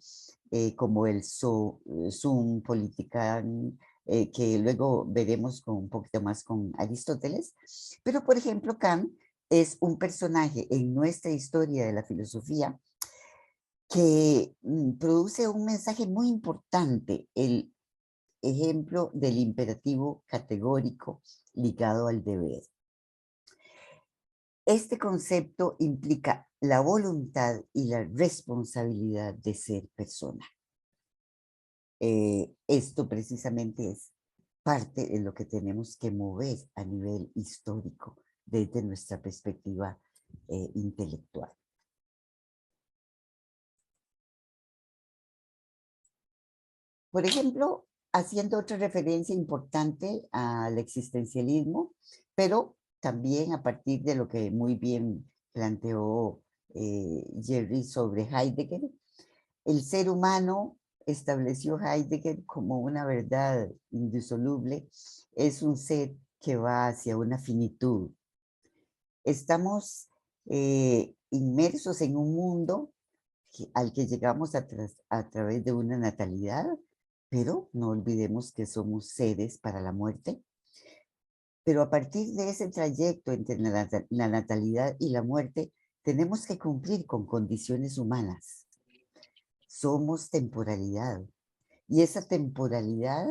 como el sum politicam, que luego veremos un poquito más con Aristóteles. Pero, por ejemplo, Kant es un personaje en nuestra historia de la filosofía que produce un mensaje muy importante, el ejemplo del imperativo categórico ligado al deber. Este concepto implica la voluntad y la responsabilidad de ser persona. Esto precisamente es parte de lo que tenemos que mover a nivel histórico desde nuestra perspectiva intelectual. Por ejemplo, haciendo otra referencia importante al existencialismo, pero también a partir de lo que muy bien planteó Jerry sobre Heidegger, el ser humano, estableció Heidegger como una verdad indisoluble, es un ser que va hacia una finitud. Estamos inmersos en un mundo al que llegamos a través de una natalidad, pero no olvidemos que somos seres para la muerte. Pero a partir de ese trayecto entre la natalidad y la muerte, tenemos que cumplir con condiciones humanas. Somos temporalidad, y esa temporalidad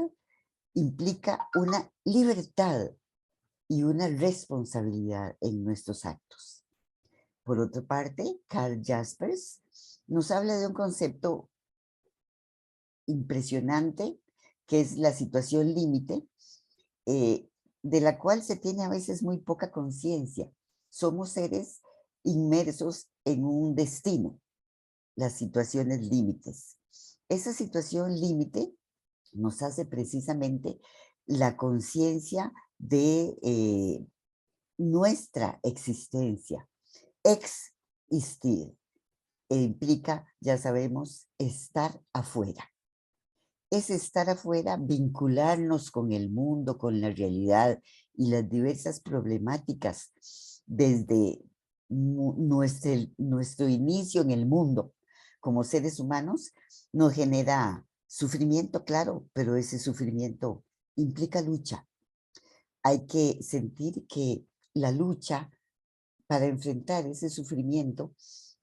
implica una libertad y una responsabilidad en nuestros actos. Por otra parte, Karl Jaspers nos habla de un concepto impresionante, que es la situación límite, de la cual se tiene a veces muy poca conciencia. Somos seres inmersos en un destino, las situaciones límites. Esa situación límite nos hace precisamente la conciencia de nuestra existencia. Existir implica, ya sabemos, estar afuera. Es estar afuera, vincularnos con el mundo, con la realidad y las diversas problemáticas desde nuestro inicio en el mundo como seres humanos. Nos genera sufrimiento, claro, pero ese sufrimiento implica lucha. Hay que sentir que la lucha para enfrentar ese sufrimiento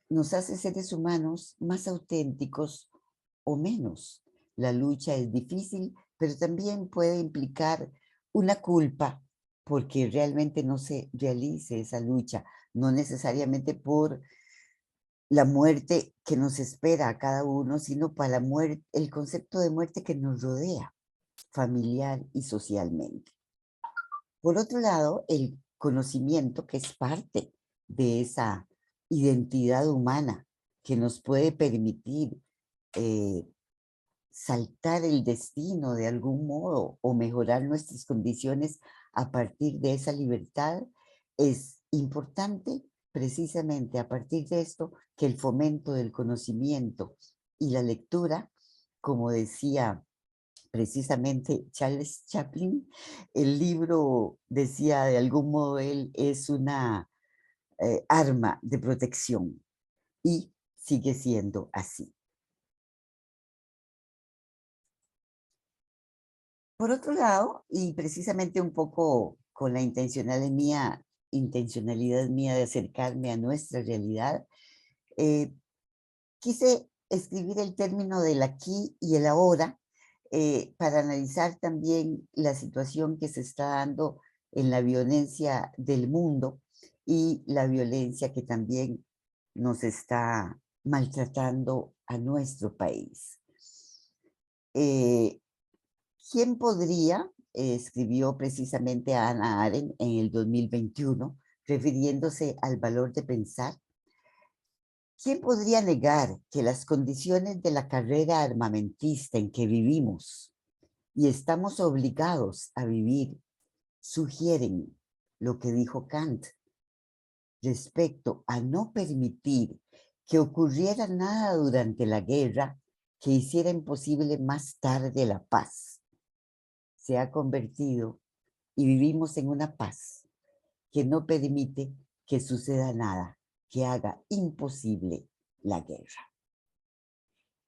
nos hace seres humanos más auténticos o menos. La lucha es difícil, pero también puede implicar una culpa porque realmente no se realice esa lucha, no necesariamente por la muerte que nos espera a cada uno, sino para la muerte, el concepto de muerte que nos rodea, familiar y socialmente. Por otro lado, el conocimiento, que es parte de esa identidad humana que nos puede permitir saltar el destino de algún modo o mejorar nuestras condiciones a partir de esa libertad, es importante precisamente a partir de esto que el fomento del conocimiento y la lectura, como decía precisamente Charles Chaplin, el libro, decía de algún modo él, es una arma de protección y sigue siendo así. Por otro lado, y precisamente un poco con la intencionalidad mía de acercarme a nuestra realidad, quise escribir el término del aquí y el ahora para analizar también la situación que se está dando en la violencia del mundo y la violencia que también nos está maltratando a nuestro país. ¿Quién podría, escribió precisamente a Hannah Arendt en el 2021, refiriéndose al valor de pensar? ¿Quién podría negar que las condiciones de la carrera armamentista en que vivimos y estamos obligados a vivir sugieren lo que dijo Kant respecto a no permitir que ocurriera nada durante la guerra que hiciera imposible más tarde la paz? Se ha convertido y vivimos en una paz que no permite que suceda nada que haga imposible la guerra.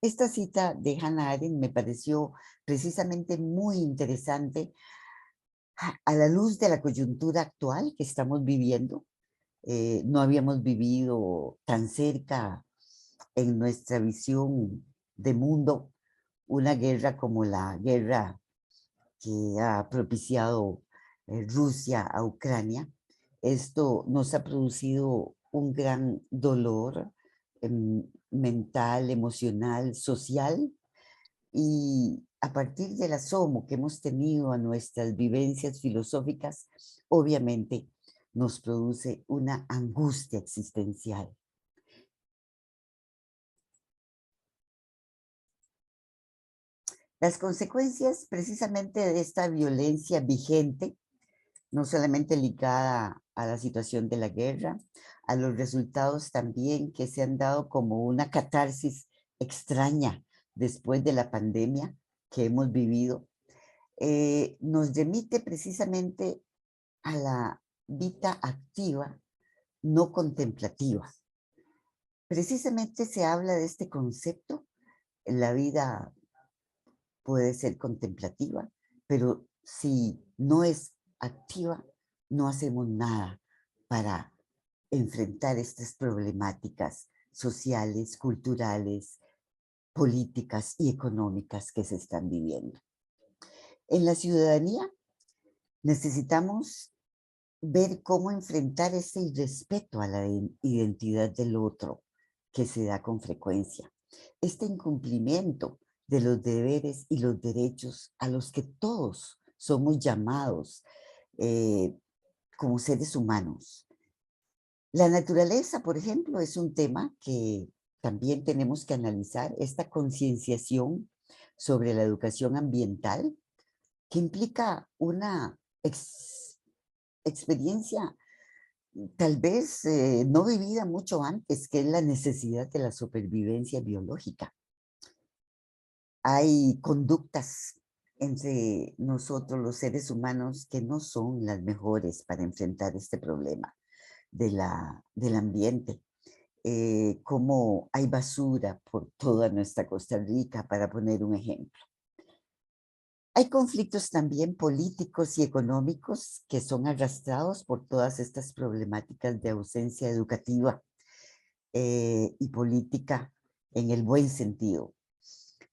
Esta cita de Hannah Arendt me pareció precisamente muy interesante a la luz de la coyuntura actual que estamos viviendo. No habíamos vivido tan cerca en nuestra visión de mundo una guerra como la guerra que ha propiciado Rusia a Ucrania. Esto nos ha producido un gran dolor mental, emocional, social, y a partir del asomo que hemos tenido a nuestras vivencias filosóficas, obviamente nos produce una angustia existencial. Las consecuencias precisamente de esta violencia vigente, no solamente ligada a la situación de la guerra, a los resultados también que se han dado como una catarsis extraña después de la pandemia que hemos vivido, nos remite precisamente a la vida activa, no contemplativa. Precisamente se habla de este concepto, la vida puede ser contemplativa, pero si no es activa, no hacemos nada para enfrentar estas problemáticas sociales, culturales, políticas y económicas que se están viviendo. En la ciudadanía necesitamos ver cómo enfrentar ese irrespeto a la identidad del otro que se da con frecuencia. Este incumplimiento de los deberes y los derechos a los que todos somos llamados como seres humanos. La naturaleza, por ejemplo, es un tema que también tenemos que analizar, esta concienciación sobre la educación ambiental, que implica una experiencia tal vez no vivida mucho antes, que es la necesidad de la supervivencia biológica. Hay conductas entre nosotros los seres humanos que no son las mejores para enfrentar este problema del ambiente. Como hay basura por toda nuestra Costa Rica, para poner un ejemplo. Hay conflictos también políticos y económicos que son arrastrados por todas estas problemáticas de ausencia educativa y política en el buen sentido.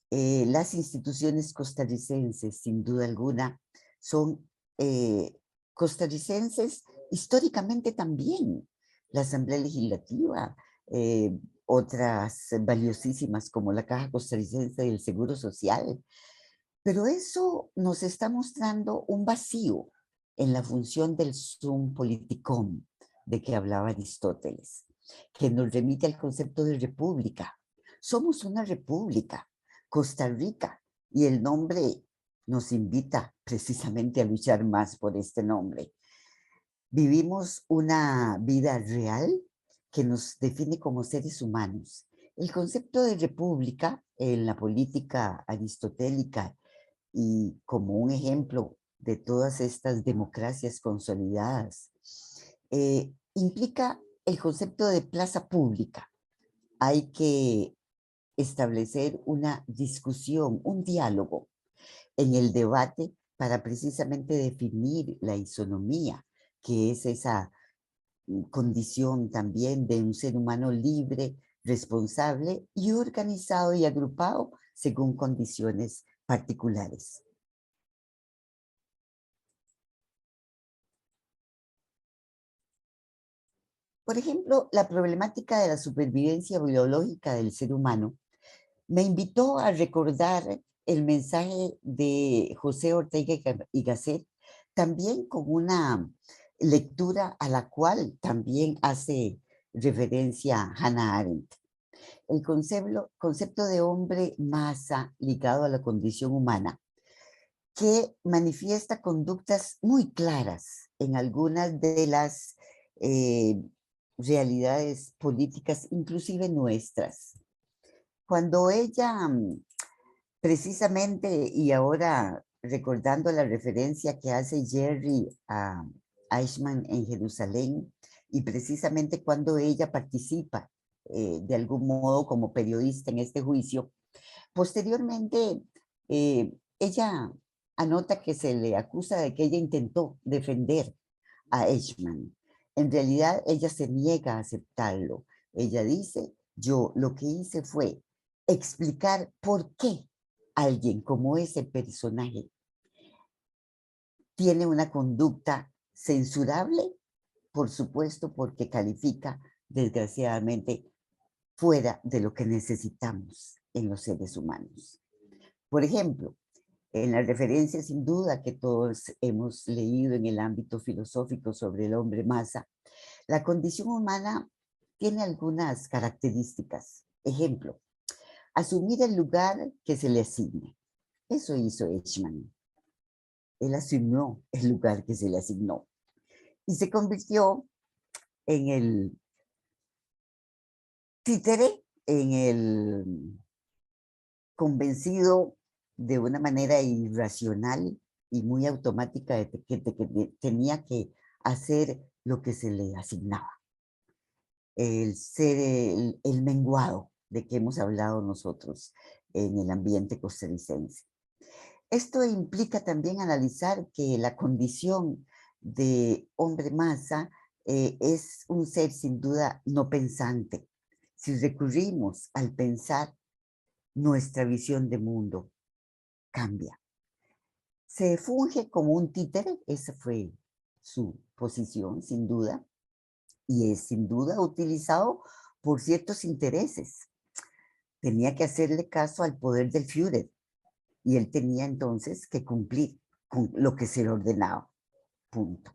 Las instituciones costarricenses, sin duda alguna, son costarricenses históricamente también. La Asamblea Legislativa, otras valiosísimas como la Caja Costarricense del Seguro Social. Pero eso nos está mostrando un vacío en la función del sum politicum de que hablaba Aristóteles, que nos remite al concepto de república. Somos una república, Costa Rica, y el nombre nos invita precisamente a luchar más por este nombre. Vivimos una vida real que nos define como seres humanos. El concepto de república en la política aristotélica y como un ejemplo de todas estas democracias consolidadas, implica el concepto de plaza pública. Hay que establecer una discusión, un diálogo en el debate para precisamente definir la isonomía, que es esa condición también de un ser humano libre, responsable y organizado y agrupado según condiciones particulares. Por ejemplo, la problemática de la supervivencia biológica del ser humano me invitó a recordar el mensaje de José Ortega y Gasset, también con una lectura a la cual también hace referencia Hannah Arendt. El concepto de hombre masa ligado a la condición humana, que manifiesta conductas muy claras en algunas de las realidades políticas, inclusive nuestras. Cuando ella, precisamente, y ahora recordando la referencia que hace Jerry a Eichmann en Jerusalén, y precisamente cuando ella participa de algún modo como periodista en este juicio, posteriormente ella anota que se le acusa de que ella intentó defender a Eichmann. En realidad ella se niega a aceptarlo. Ella dice, yo lo que hice fue explicar por qué alguien como ese personaje tiene una conducta censurable, por supuesto, porque califica, desgraciadamente, fuera de lo que necesitamos en los seres humanos. Por ejemplo, En la referencia sin duda que todos hemos leído en el ámbito filosófico sobre el hombre masa, la condición humana tiene algunas características. Ejemplo, asumir el lugar que se le asigne. Eso hizo Eichmann. Él asumió el lugar que se le asignó y se convirtió en el títere, en el convencido de una manera irracional y muy automática de que tenía que hacer lo que se le asignaba. El ser el menguado de que hemos hablado nosotros en el ambiente costarricense. Esto implica también analizar que la condición de hombre masa es un ser sin duda no pensante. Si recurrimos al pensar, nuestra visión de mundo cambia. Se funge como un títere, esa fue su posición sin duda, y es sin duda utilizado por ciertos intereses. Tenía que hacerle caso al poder del Führer, y él tenía entonces que cumplir con lo que se le ordenaba. Punto.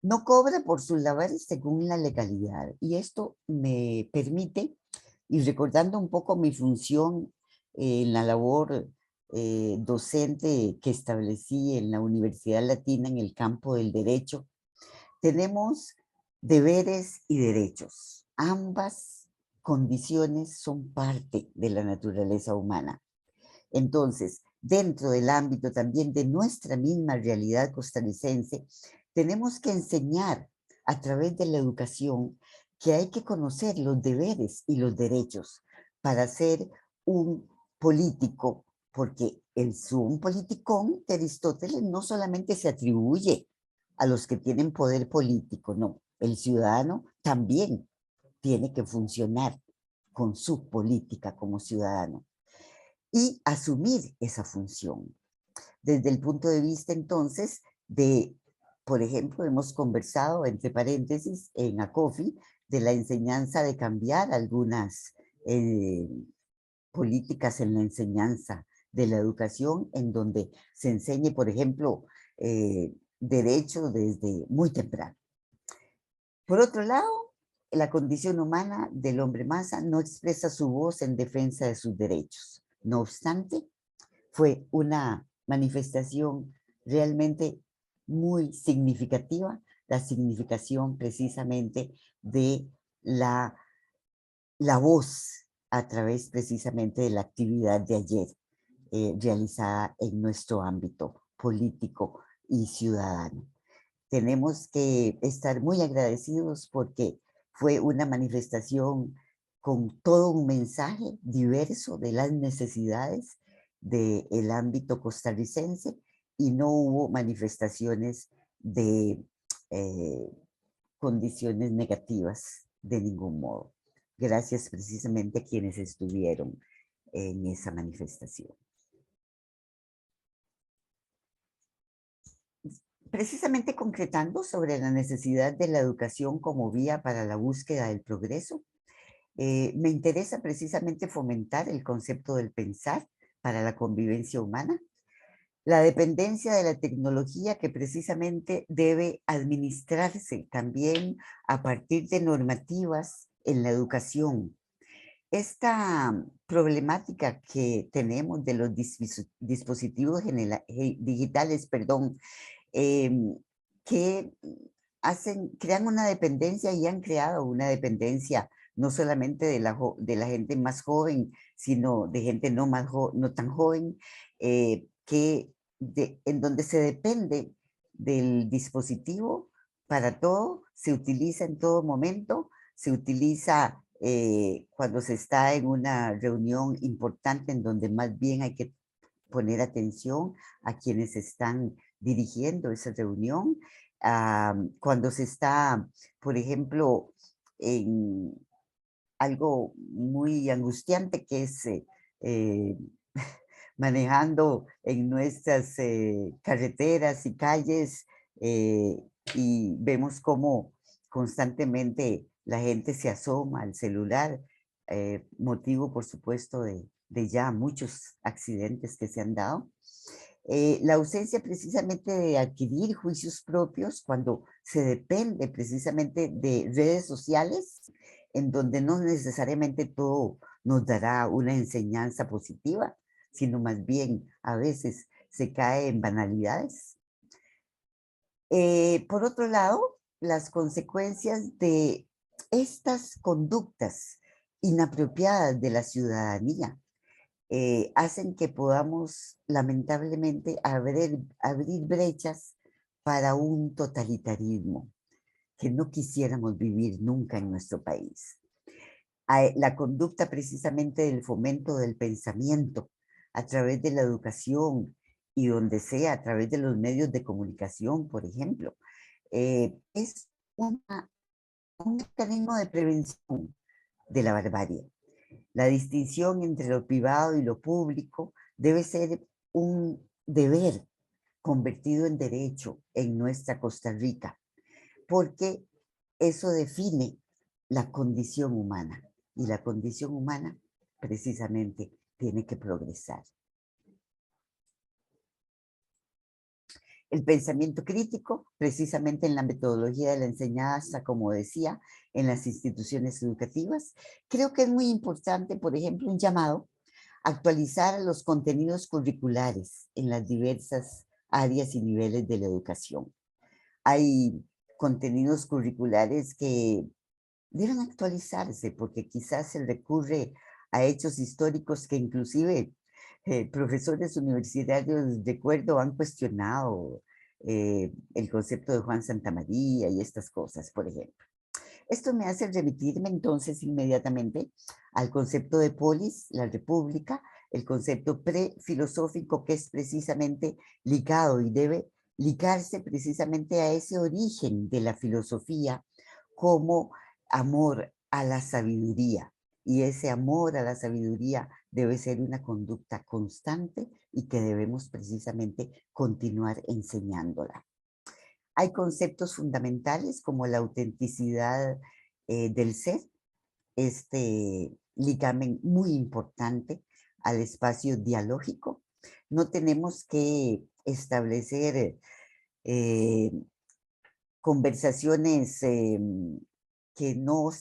No cobra por sus labores según la legalidad, y esto me permite, y recordando un poco mi función en la labor docente que establecí en la Universidad Latina en el campo del derecho, tenemos deberes y derechos. Ambas condiciones son parte de la naturaleza humana. Entonces, dentro del ámbito también de nuestra misma realidad costarricense, tenemos que enseñar a través de la educación que hay que conocer los deberes y los derechos para ser un político, porque el sum politicón de Aristóteles no solamente se atribuye a los que tienen poder político, no, el ciudadano también tiene que funcionar con su política como ciudadano y asumir esa función. Desde el punto de vista entonces de, por ejemplo, hemos conversado entre paréntesis en ACOFI de la enseñanza de cambiar algunas políticas en la enseñanza de la educación en donde se enseñe, por ejemplo, derecho desde muy temprano. Por otro lado, la condición humana del hombre masa no expresa su voz en defensa de sus derechos. No obstante, fue una manifestación realmente muy significativa, la significación precisamente de la voz a través precisamente de la actividad de ayer realizada en nuestro ámbito político y ciudadano. Tenemos que estar muy agradecidos porque fue una manifestación con todo un mensaje diverso de las necesidades del ámbito costarricense y no hubo manifestaciones de condiciones negativas de ningún modo. Gracias precisamente a quienes estuvieron en esa manifestación. Precisamente concretando sobre la necesidad de la educación como vía para la búsqueda del progreso, me interesa precisamente fomentar el concepto del pensar para la convivencia humana, la dependencia de la tecnología que precisamente debe administrarse también a partir de normativas en la educación. Esta problemática que tenemos de los dispositivos digitales, perdón, que crean una dependencia y han creado una dependencia no solamente de la gente más joven, sino de gente no tan joven, en donde se depende del dispositivo para todo, se utiliza en todo momento, se utiliza cuando se está en una reunión importante en donde más bien hay que poner atención a quienes están dirigiendo esa reunión, cuando se está, por ejemplo, en algo muy angustiante que es manejando en nuestras carreteras y calles y vemos cómo constantemente la gente se asoma al celular, motivo por supuesto de de ya muchos accidentes que se han dado. La ausencia precisamente de adquirir juicios propios cuando se depende precisamente de redes sociales, en donde no necesariamente todo nos dará una enseñanza positiva, sino más bien a veces se cae en banalidades. Por otro lado, las consecuencias de estas conductas inapropiadas de la ciudadanía hacen que podamos lamentablemente abrir brechas para un totalitarismo que no quisiéramos vivir nunca en nuestro país. La conducta precisamente del fomento del pensamiento a través de la educación y donde sea, a través de los medios de comunicación, por ejemplo, es un mecanismo de prevención de la barbarie. La distinción entre lo privado y lo público debe ser un deber convertido en derecho en nuestra Costa Rica, porque eso define la condición humana, y la condición humana precisamente tiene que progresar. El pensamiento crítico, precisamente en la metodología de la enseñanza, como decía, en las instituciones educativas. Creo que es muy importante, por ejemplo, un llamado a actualizar los contenidos curriculares en las diversas áreas y niveles de la educación. Hay contenidos curriculares que deben actualizarse porque quizás se recurre a hechos históricos que inclusive profesores universitarios de acuerdo han cuestionado el concepto de Juan Santamaría y estas cosas, por ejemplo. Esto me hace remitirme entonces inmediatamente al concepto de polis, la república, el concepto prefilosófico que es precisamente ligado y debe ligarse precisamente a ese origen de la filosofía como amor a la sabiduría. Y ese amor a la sabiduría debe ser una conducta constante y que debemos precisamente continuar enseñándola. Hay conceptos fundamentales como la autenticidad del ser, este ligamen muy importante al espacio dialógico. No tenemos que establecer conversaciones que no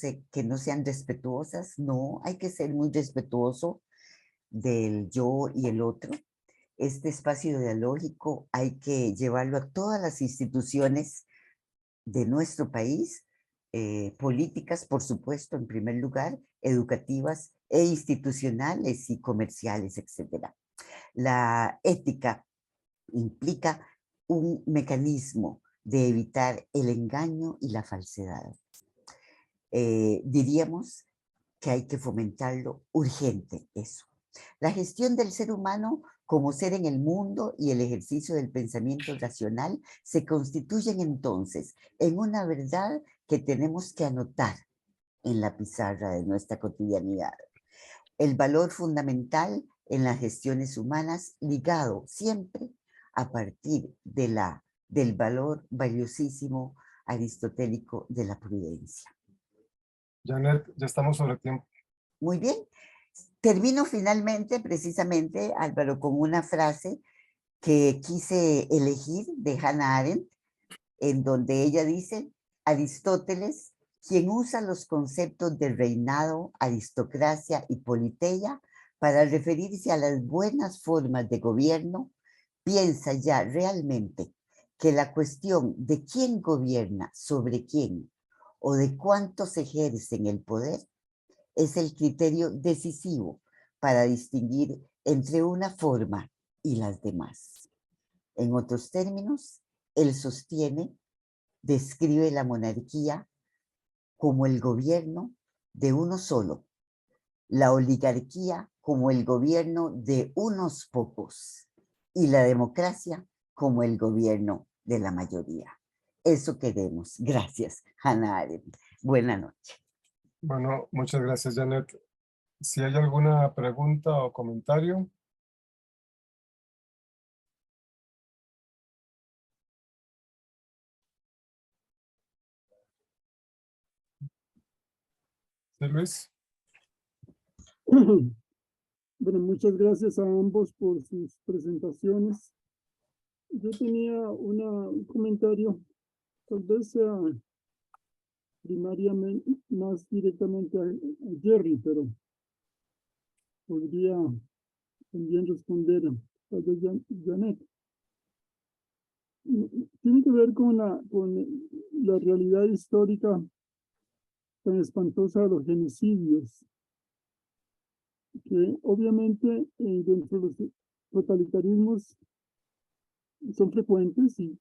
sean respetuosas. No, hay que ser muy respetuoso del yo y el otro. Este espacio dialógico hay que llevarlo a todas las instituciones de nuestro país, políticas, por supuesto, en primer lugar, educativas e institucionales y comerciales, etc. La ética implica un mecanismo de evitar el engaño y la falsedad. Diríamos que hay que fomentarlo urgente, eso. La gestión del ser humano como ser en el mundo y el ejercicio del pensamiento racional se constituyen entonces en una verdad que tenemos que anotar en la pizarra de nuestra cotidianidad. El valor fundamental en las gestiones humanas ligado siempre a partir del valor valiosísimo aristotélico de la prudencia.
Janet, ya estamos sobre tiempo.
Muy bien. Termino finalmente, precisamente, Álvaro, con una frase que quise elegir de Hannah Arendt, en donde ella dice: Aristóteles, quien usa los conceptos de reinado, aristocracia y politeia para referirse a las buenas formas de gobierno, piensa ya realmente que la cuestión de quién gobierna sobre quién o de cuántos ejercen el poder es el criterio decisivo para distinguir entre una forma y las demás. En otros términos, él describe la monarquía como el gobierno de uno solo, la oligarquía como el gobierno de unos pocos y la democracia como el gobierno de la mayoría. Eso queremos. Gracias, Hannah Arendt. Buenas noches.
Bueno, muchas gracias, Janet. Si hay alguna pregunta o comentario. ¿Sí, Luis?
Bueno, muchas gracias a ambos por sus presentaciones. Yo tenía un comentario, tal vez sea primariamente, más directamente a Jerry, pero podría también responder tal vez Janet. Tiene que ver con la realidad histórica tan espantosa de los genocidios, que obviamente dentro de los totalitarismos son frecuentes y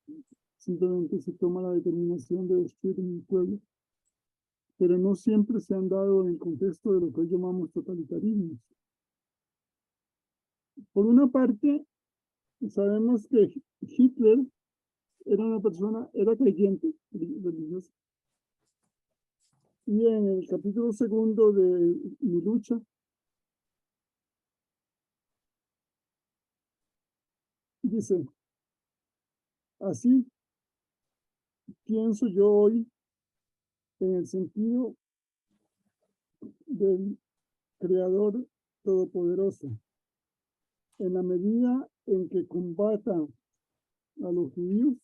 simplemente se toma la determinación de destruir un pueblo, pero no siempre se han dado en el contexto de lo que hoy llamamos totalitarismos. Por una parte, sabemos que Hitler era una persona, era creyente religiosa. Y en el capítulo 2 de Mi lucha, dice, así pienso yo hoy en el sentido del Creador Todopoderoso. En la medida en que combata a los judíos,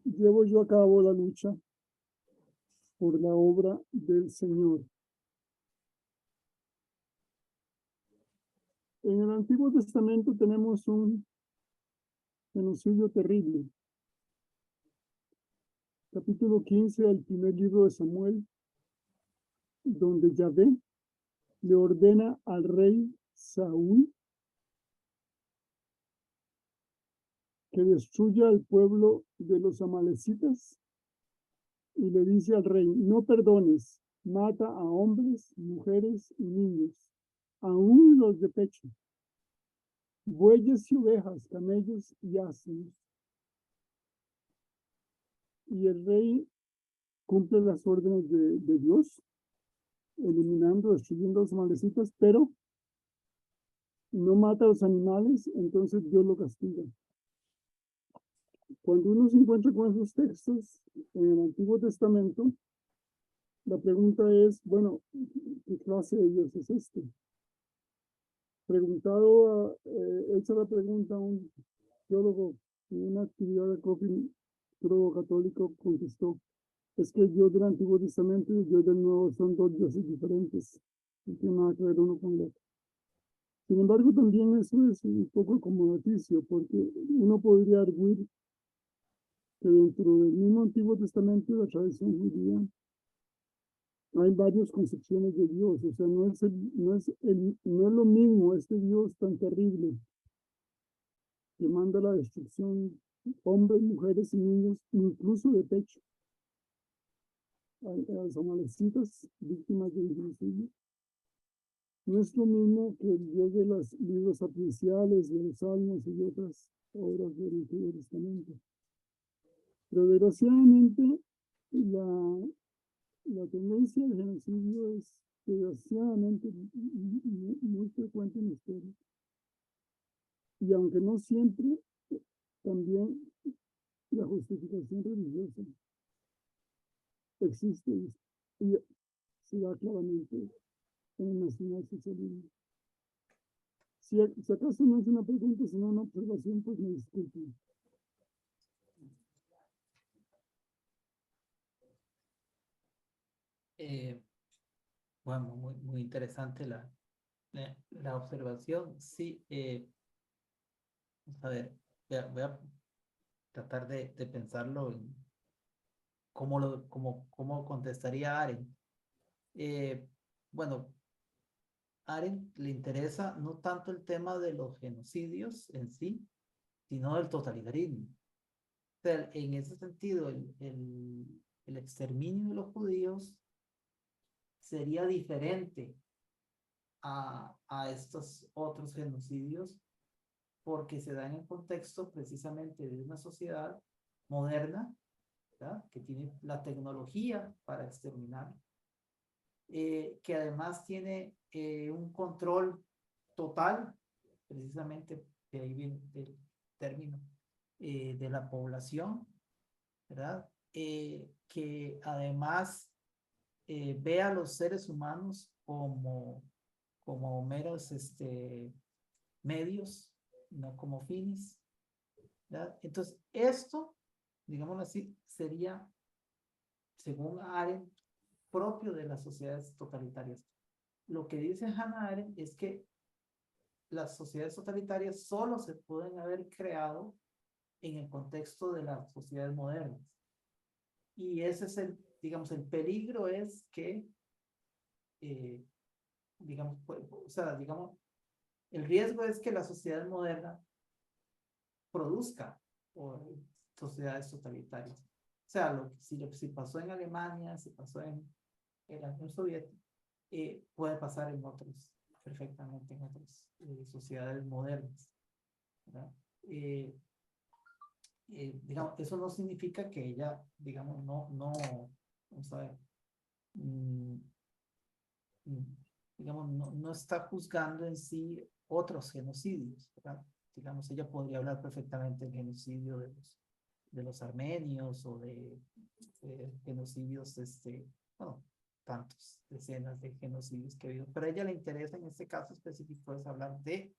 llevo yo a cabo la lucha por la obra del Señor. En el Antiguo Testamento tenemos un genocidio terrible. Capítulo 15 del primer libro de Samuel, donde Yahvé le ordena al rey Saúl que destruya al pueblo de los amalecitas y le dice al rey, no perdones, mata a hombres, mujeres y niños, aún los de pecho, bueyes y ovejas, camellos y asnos. Y el rey cumple las órdenes de Dios, eliminando, destruyendo a los amalecitas, pero no mata a los animales, entonces Dios lo castiga. Cuando uno se encuentra con esos textos en el Antiguo Testamento, la pregunta es, bueno, ¿qué clase de Dios es este? Hecha la pregunta a un teólogo en una actividad de coffee católico, contestó, es que el Dios del Antiguo Testamento y el Dios del Nuevo son dos dioses diferentes, no tiene nada que ver uno con el otro. Sin embargo, también eso es un poco acomodaticio, porque uno podría arguir que dentro del mismo Antiguo Testamento y la tradición judía hay varias concepciones de Dios, o sea, no es lo mismo este Dios tan terrible que manda la destrucción, hombres, mujeres y niños, incluso de pecho, a los amalecitas, víctimas del genocidio. No es lo mismo que el Dios de los libros sapiiciales, de los salmos y otras obras del Antiguo Testamento. Pero desgraciadamente la tendencia al genocidio es desgraciadamente muy frecuente en la historia. Y aunque no siempre, también la justificación religiosa existe y se da claramente en el nacionalsocialismo. Si acaso no es una pregunta, sino una observación, pues me disculpen.
Bueno, muy interesante la observación. Sí, a ver, voy a tratar de pensarlo en cómo contestaría Arendt. Bueno, Arendt le interesa no tanto el tema de los genocidios en sí, sino del totalitarismo. O sea, en ese sentido, el exterminio de los judíos sería diferente a estos otros genocidios porque se da en el contexto precisamente de una sociedad moderna, ¿verdad?, que tiene la tecnología para exterminar, que además tiene un control total, precisamente de ahí viene el término, de la población, ¿verdad? Que además ve a los seres humanos como como meros medios, no como fines. ¿Verdad? Entonces, esto, digámoslo así, sería, según Arendt, propio de las sociedades totalitarias. Lo que dice Hannah Arendt es que las sociedades totalitarias solo se pueden haber creado en el contexto de las sociedades modernas. Y ese es el, digamos, el peligro es que, digamos, o sea, digamos, el riesgo es que la sociedad moderna produzca sociedades totalitarias. O sea, si pasó en Alemania, si pasó en la Unión Soviética, puede pasar en otros, perfectamente en otras sociedades modernas, ¿verdad? Digamos, eso no significa que ella, digamos, vamos a ver, digamos, no está juzgando en sí otros genocidios, ¿verdad? Digamos, ella podría hablar perfectamente del genocidio de los armenios o de genocidios, bueno, tantos, decenas de genocidios que ha habido, pero a ella le interesa en este caso específico es hablar de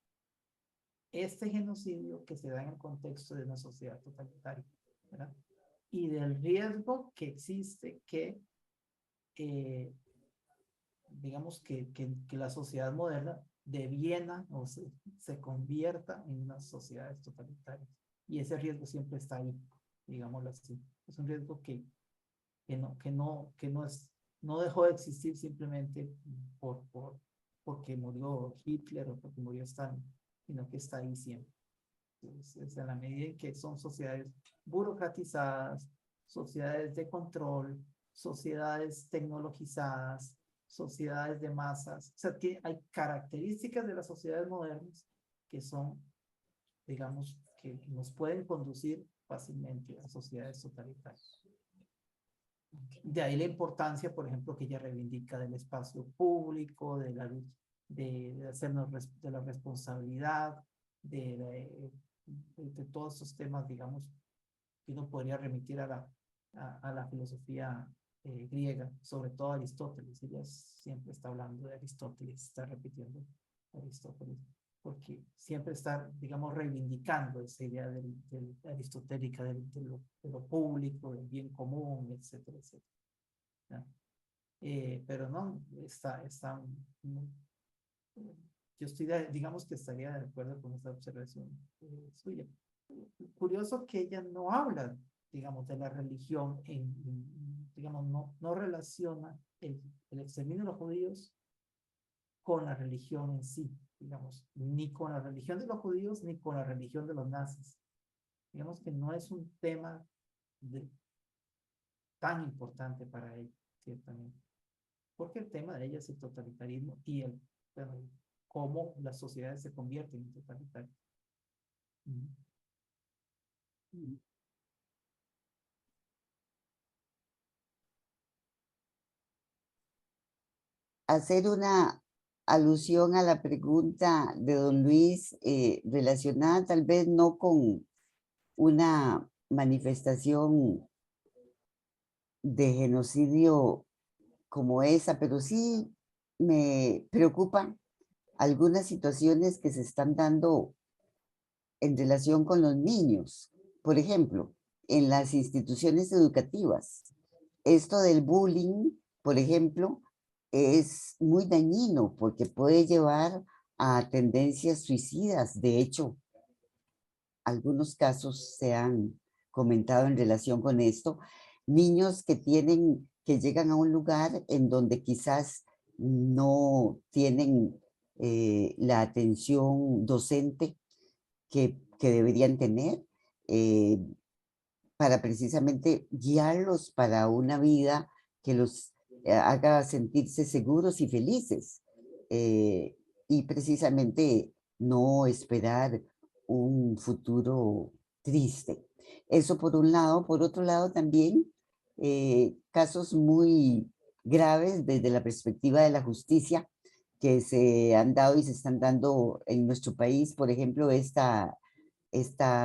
este genocidio que se da en el contexto de una sociedad totalitaria, ¿verdad? Y del riesgo que existe que, digamos, que la sociedad moderna deviena o se convierta en unas sociedades totalitarias. Y ese riesgo siempre está ahí, digámoslo así. Es un riesgo que no dejó de existir simplemente porque murió Hitler o porque murió Stalin, sino que está ahí siempre. Entonces, en la medida en que son sociedades burocratizadas, sociedades de control, sociedades tecnologizadas, sociedades de masas, o sea, hay características de las sociedades modernas que son, digamos, que nos pueden conducir fácilmente a sociedades totalitarias. De ahí la importancia, por ejemplo, que ella reivindica del espacio público, de hacernos de la responsabilidad, de todos esos temas, digamos, que uno podría remitir a la filosofía griega, sobre todo Aristóteles. Ella siempre está hablando de Aristóteles, está repitiendo Aristóteles, porque siempre está, digamos, reivindicando esa idea aristotélica de lo público, del bien común, etcétera, etcétera. ¿No? Pero no, yo digamos que estaría de acuerdo con esta observación suya. Curioso que ella no habla, digamos, de la religión, digamos, no relaciona el exterminio de los judíos con la religión en sí, digamos, ni con la religión de los judíos ni con la religión de los nazis. Digamos que no es un tema tan importante para ella, ciertamente. Porque el tema de ella es el totalitarismo y bueno, cómo las sociedades se convierten en totalitarias.
Hacer una alusión a la pregunta de don Luis, relacionada tal vez no con una manifestación de genocidio como esa, pero sí me preocupan algunas situaciones que se están dando en relación con los niños. Por ejemplo, en las instituciones educativas. Esto del bullying, por ejemplo, es muy dañino porque puede llevar a tendencias suicidas. De hecho, algunos casos se han comentado en relación con esto. Niños que llegan a un lugar en donde quizás no tienen la atención docente que deberían tener para precisamente guiarlos para una vida que los haga sentirse seguros y felices. Y precisamente no esperar un futuro triste. Eso por un lado. Por otro lado también casos muy graves desde la perspectiva de la justicia que se han dado y se están dando en nuestro país. Por ejemplo, esta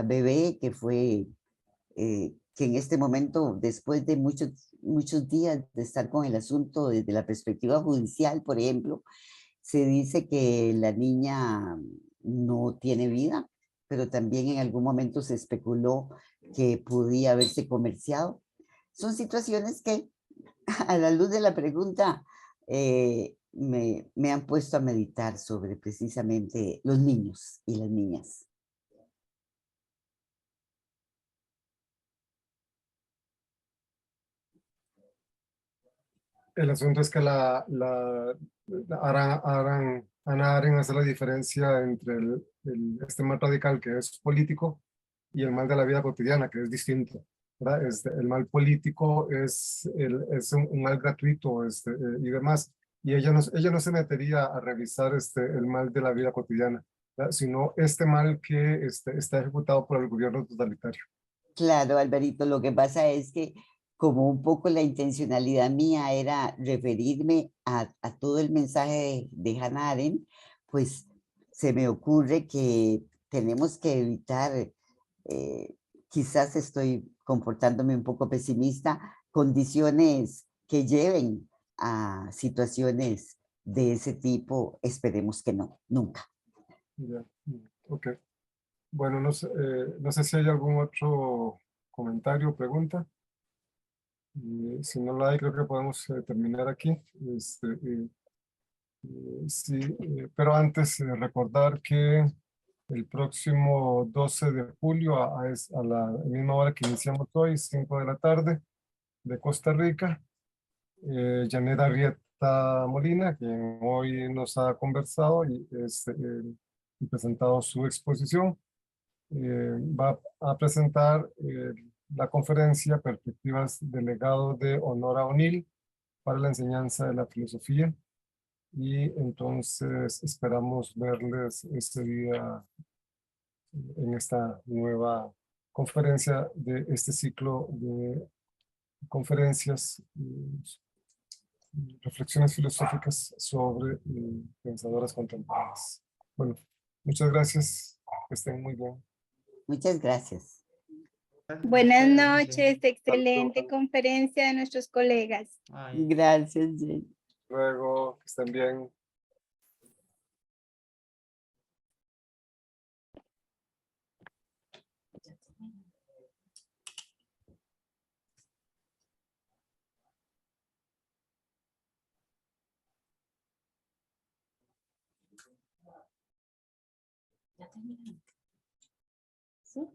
bebé que fue, que en este momento, después de muchos días de estar con el asunto desde la perspectiva judicial, por ejemplo, se dice que la niña no tiene vida, pero también en algún momento se especuló que podía haberse comerciado. Son situaciones que a la luz de la pregunta me han puesto a meditar sobre precisamente los niños y las niñas.
El asunto es que Hannah Arendt hace la diferencia entre este mal radical que es político y el mal de la vida cotidiana, que es distinto, ¿verdad? El mal político es un mal gratuito y demás, y ella no se metería a revisar el mal de la vida cotidiana, ¿verdad? Sino este mal que está ejecutado por el gobierno totalitario.
Claro, Alvarito, lo que pasa es que como un poco la intencionalidad mía era referirme a todo el mensaje de Hannah Arendt, pues se me ocurre que tenemos que evitar, quizás estoy comportándome un poco pesimista, condiciones que lleven a situaciones de ese tipo, esperemos que no, nunca.
Ya, ok. Bueno, no sé si hay algún otro comentario o pregunta. Si no lo hay, creo que podemos terminar aquí. Sí, pero antes recordar que el próximo 12 de julio a la misma hora que iniciamos hoy, 5 de la tarde, de Costa Rica, Janet Arrieta Molina, quien hoy nos ha conversado y presentado su exposición, va a presentar la conferencia Perspectivas del legado de Honora O'Neill para la enseñanza de la filosofía, y entonces esperamos verles este día en esta nueva conferencia de este ciclo de conferencias, reflexiones filosóficas sobre pensadoras contemporáneas. Bueno, muchas gracias, que estén muy bien.
Muchas gracias.
Gracias a
Buenas
ustedes, muy
noches,
bien.
excelente conferencia de nuestros colegas.
Ay,
Gracias, Jane.
Luego, que estén bien.
Ya terminé. Ya terminé. ¿Sí?